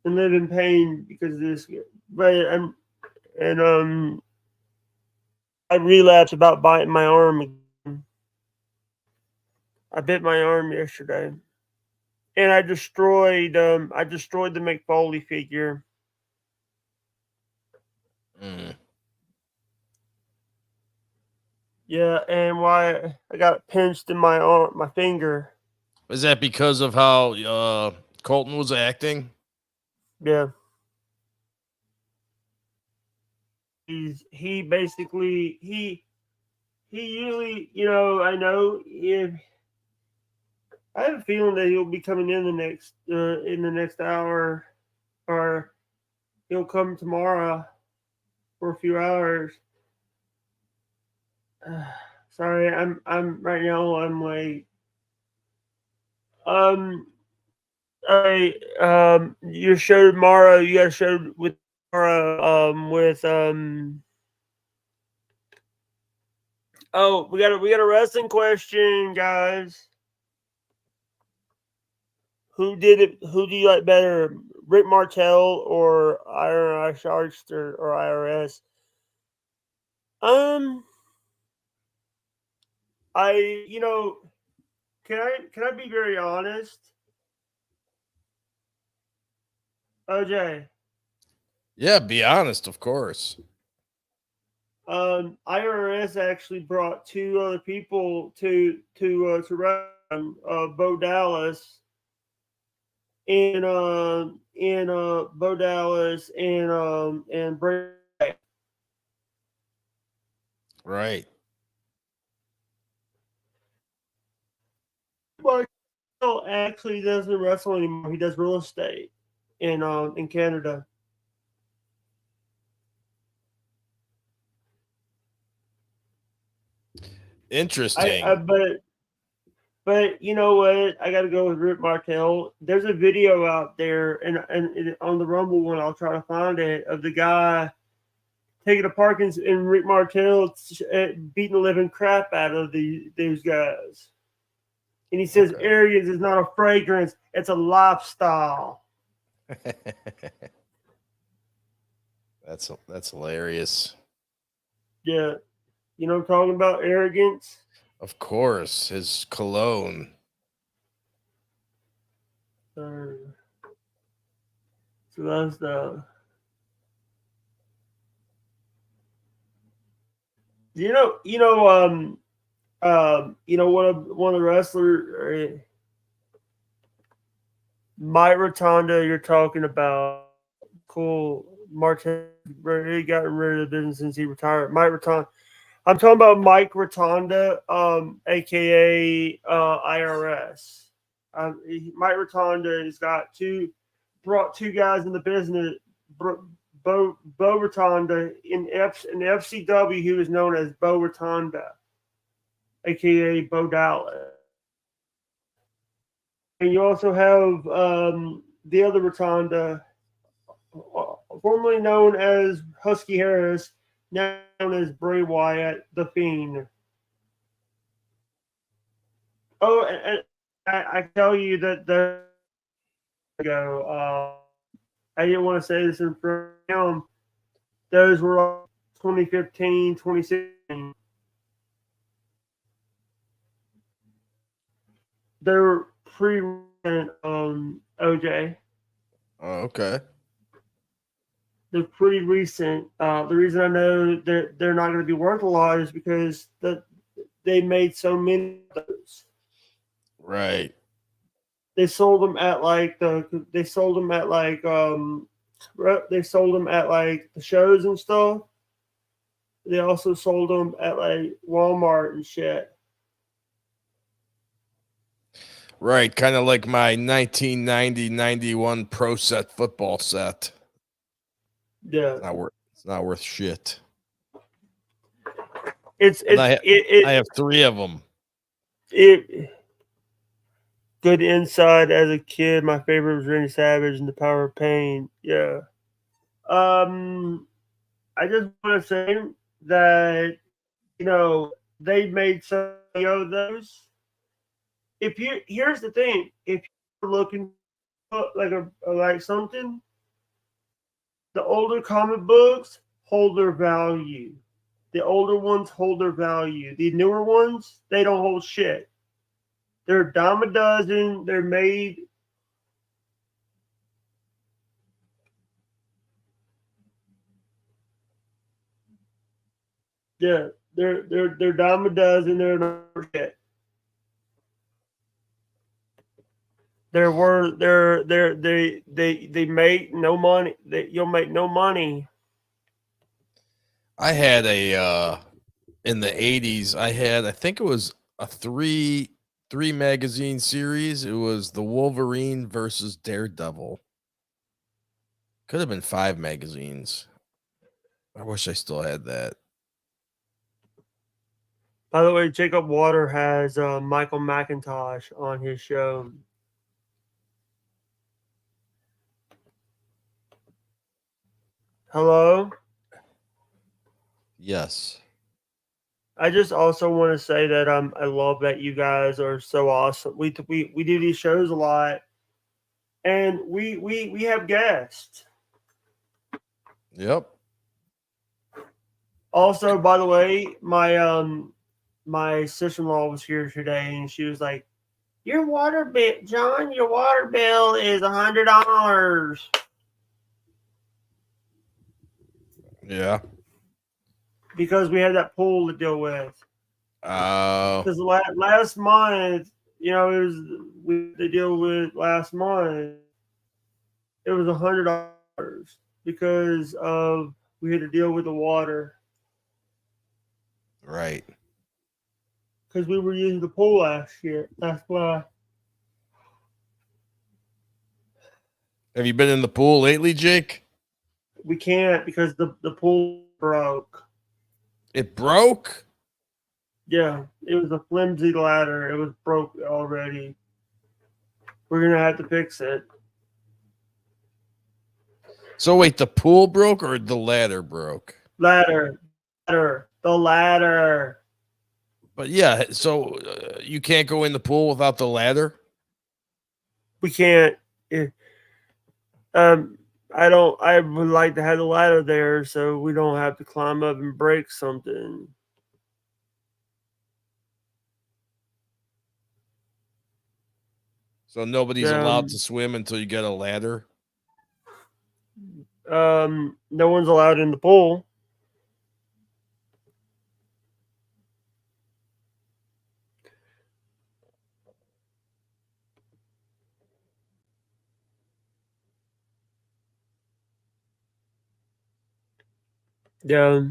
live in pain because of this. But I relapsed about biting my arm again. I bit my arm yesterday, and I destroyed the McFoley figure. Yeah, and why I got pinched in my arm, my finger. Is that because of how Colton was acting? Yeah. He basically he usually, I know if I have a feeling that he'll be coming in the next hour, or he'll come tomorrow for a few hours. Sorry, I'm right now. I'm like, I your show tomorrow. You got a show with tomorrow. Oh, we got a wrestling question, guys. Who did it? Who do you like better, Rick Martel or Iron Sharks or IRS? I can I be very honest, OJ? Yeah, be honest, of course. IRS actually brought two other people to run, Bo Dallas and Bo Dallas and Bray. Right. Martel actually doesn't wrestle anymore. He does real estate in Canada. Interesting. But you know what? I got to go with Rick Martel. There's a video out there, and on the Rumble one, I'll try to find it, of the guy taking a Parkins and Rick Martel beating the living crap out of these guys. And he says, Okay. arrogance is not a fragrance; it's a lifestyle. That's hilarious. Yeah, you know what I'm talking about? Arrogance. Of course, his cologne. So that's the. One of the wrestlers, Mike Rotunda, you're talking about. Cool. Martin, he got rid of the business since he retired. Mike Rotunda. I'm talking about Mike Rotunda, aka IRS. Mike Rotunda has brought two guys in the business. Bo Rotunda in FCW, he was known as Bo Rotunda, aka Bo Dallas. And you also have the other Rotunda, formerly known as Husky Harris, now known as Bray Wyatt, the Fiend. Oh, and I tell you that I didn't want to say this in front of him. Those were 2015, 2016. They're pre-recent, OJ. Oh, okay. They're pretty recent. The reason I know that they're not going to be worth a lot is because they made so many of those. Right. They sold them at like the shows and stuff. They also sold them at like Walmart and shit. Right. Kind of like my 1990-91 Pro Set football set. Yeah, It's not worth shit. I have three of them. Good inside as a kid. My favorite was Randy Savage and the Power of Pain. Yeah. I just want to say that they made so many of those. Here's the thing, if you're looking for like something, the older comic books hold their value. The older ones hold their value. The newer ones, they don't hold shit. They're a dime a dozen. They're made. Yeah, They're dime a dozen. They're not shit. They make no money. You'll make no money. I had in the 80s, I think it was a three magazine series. It was the Wolverine versus Daredevil. Could have been 5 magazines. I wish I still had that. By the way, Jacob Water has Michael McIntosh on his show. Hello? Yes. I just also want to say that I love that you guys are so awesome. We do these shows a lot, and we have guests. Yep. Also, by the way, my sister-in-law was here today, and she was like, "Your water bill, John. Your water bill is $100." Yeah. Because we had that pool to deal with. Oh. Because last month, it was we had to deal with last month. It was $100 because of we had to deal with the water. Right. Because we were using the pool last year. That's why. Have you been in the pool lately, Jake? We can't because the pool broke. It broke? Yeah, it was a flimsy ladder. It was broke already. We're going to have to fix it. So wait, the pool broke or the ladder broke? The ladder. But yeah, so you can't go in the pool without the ladder? We can't. I would like to have the ladder there so we don't have to climb up and break something. So nobody's allowed to swim until you get a ladder? No one's allowed in the pool. Yeah.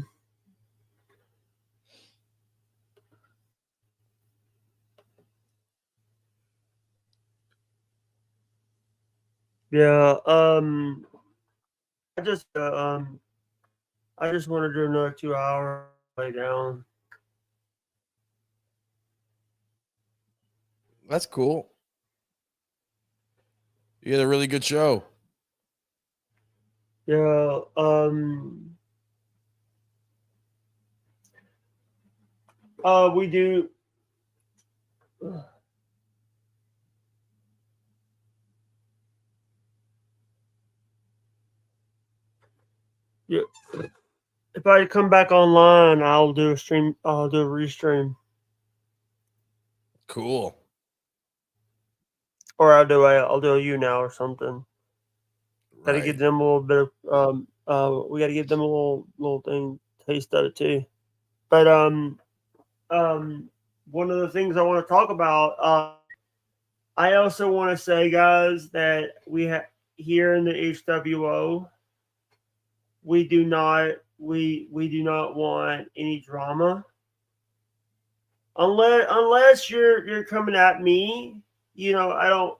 Yeah. I just want to do another 2 hours, lay down. That's cool. You had a really good show. Yeah. We do. Yeah. If I come back online, I'll do a stream. I'll do a restream. Cool. Or I'll do a you now or something. Got to Right. give them a little bit of we got to give them a little thing taste of it too. But one of the things I want to talk about, I also want to say, guys, that we have here in the HWO, we do not want any drama. Unless you're coming at me, I don't,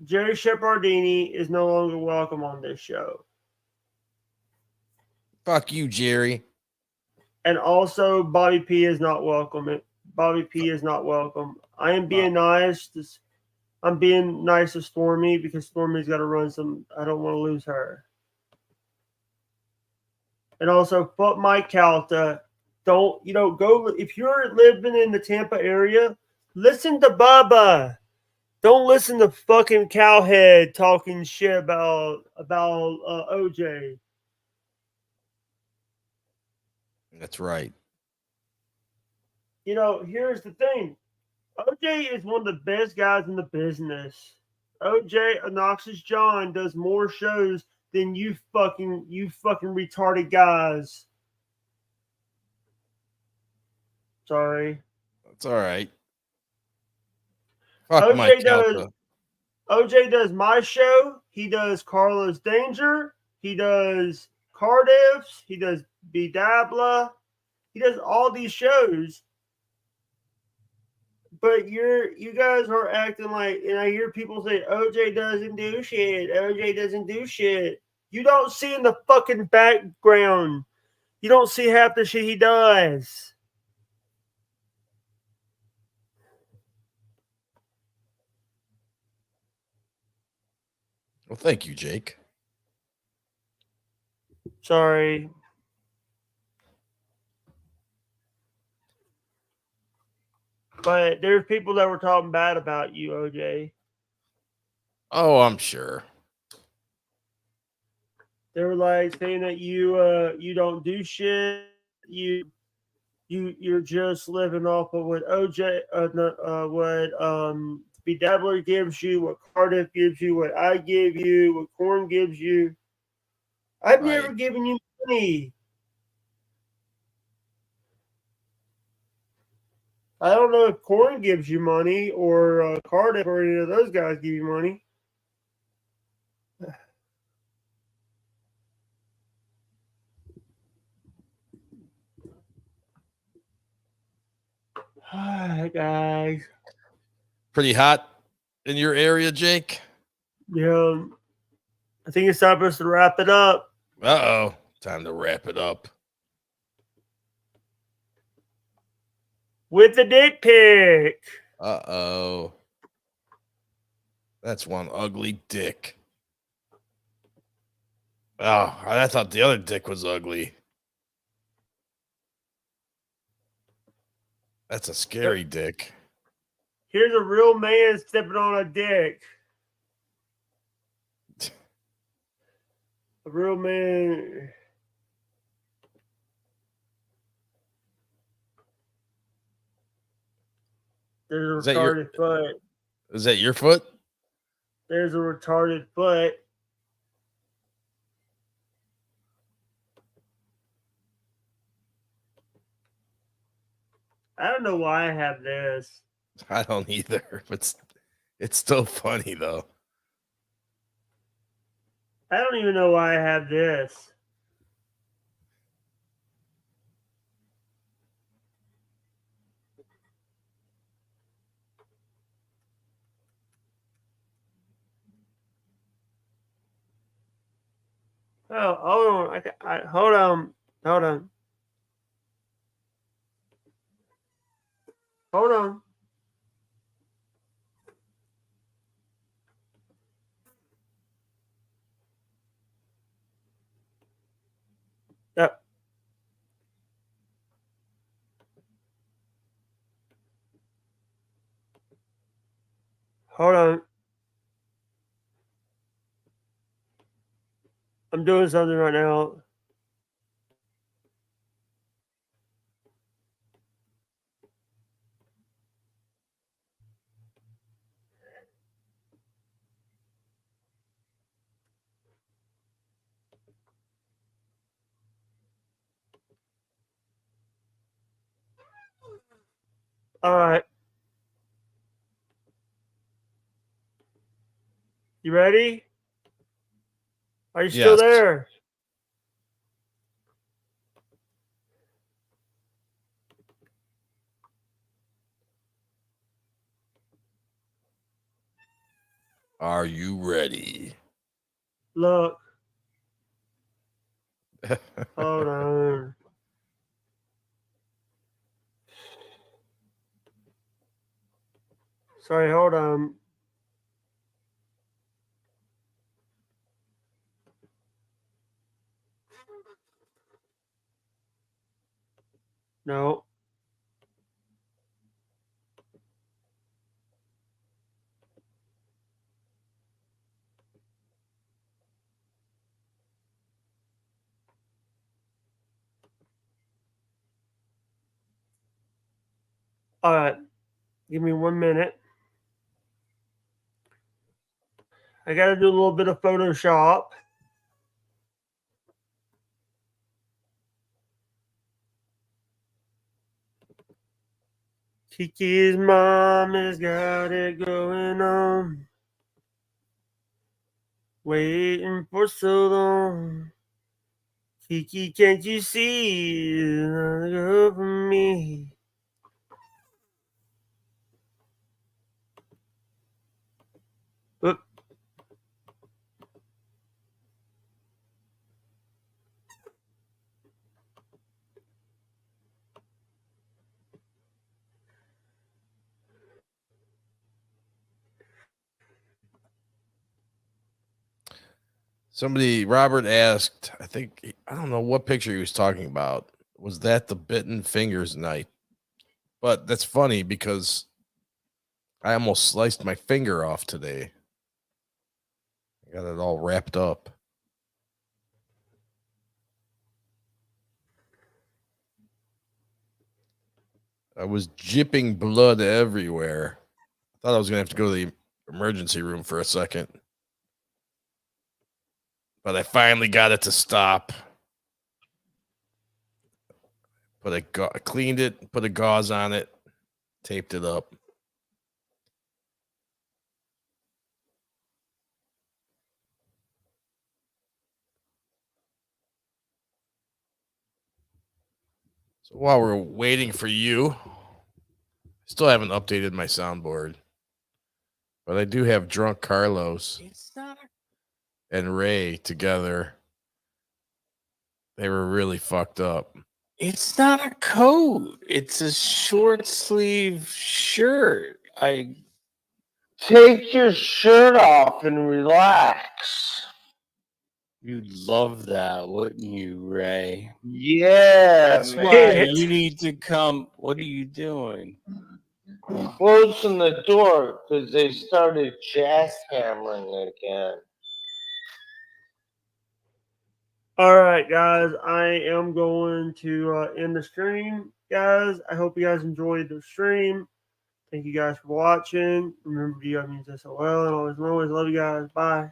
Jerry Shepardini is no longer welcome on this show. Fuck you, Jerry. And also, Bobby P is not welcome. Bobby P is not welcome. I am being nice. I'm being nice to Stormy because Stormy's got to run some. I don't want to lose her. And also, fuck Mike Calta. Don't go if you're living in the Tampa area. Listen to Bubba. Don't listen to fucking Cowhead talking shit about OJ. That's right. Here's the thing. OJ is one of the best guys in the business. OJ, Obnoxious John, does more shows than you fucking retarded guys. Sorry. That's all right. Fuck Mike Calta. OJ does my show. He does Carlos Danger. He does Cardiff's. He does B Dabla. He does all these shows. But you guys are acting like, and I hear people say OJ doesn't do shit. OJ doesn't do shit. You don't see in the fucking background. You don't see half the shit he does. Well, thank you, Jake. Sorry. But there's people that were talking bad about you, OJ. Oh, I'm sure. They were like saying that you don't do shit. You're just living off of what OJ what B Dabbler gives you, what Cardiff gives you, what I give you, what Corn gives you. I've never given you money. I don't know if Corn gives you money or Cardiff or any of those guys give you money. Hi, guys. Pretty hot in your area, Jake? Yeah. I think it's time for us to wrap it up. Uh-oh. Time to wrap it up. With the dick pic. Uh-oh. That's one ugly dick. Oh, I thought the other dick was ugly. That's a scary dick. Here's a real man stepping on a dick. A real man. There's a retarded foot. Is that your foot? There's a retarded foot. I don't know why I have this. I don't either, but it's still funny though. I don't even know why I have this. Oh, hold on. Hold on. Hold on. Hold on. Yep. Hold on. I'm doing something right now. All right. You ready? Are you still there? Are you ready? Look. Hold on. Sorry, hold on. No. All right. Give me 1 minute. I got to do a little bit of Photoshop. Kiki's mom has got it going on. Waiting for so long. Kiki, can't you see? It's not good for me. Oop. Somebody, Robert asked, I don't know what picture he was talking about. Was that the bitten fingers night? But that's funny because I almost sliced my finger off today. I got it all wrapped up. I was dripping blood everywhere. I thought I was going to have to go to the emergency room for a second. But I finally got it to stop. Cleaned it, put a gauze on it, taped it up. So while we're waiting for you, still haven't updated my soundboard. But I do have Drunk Carlos and Ray together. They were really fucked up. It's not a coat. It's a short sleeve shirt. Take your shirt off and relax. You'd love that, wouldn't you, Ray? Yeah, That's man. why you need to come. What are you doing? Closing the door because they started jackhammering again. All right, guys. I am going to end the stream, guys. I hope you guys enjoyed the stream. Thank you guys for watching. Remember, you guys means SOL and always love you guys. Bye.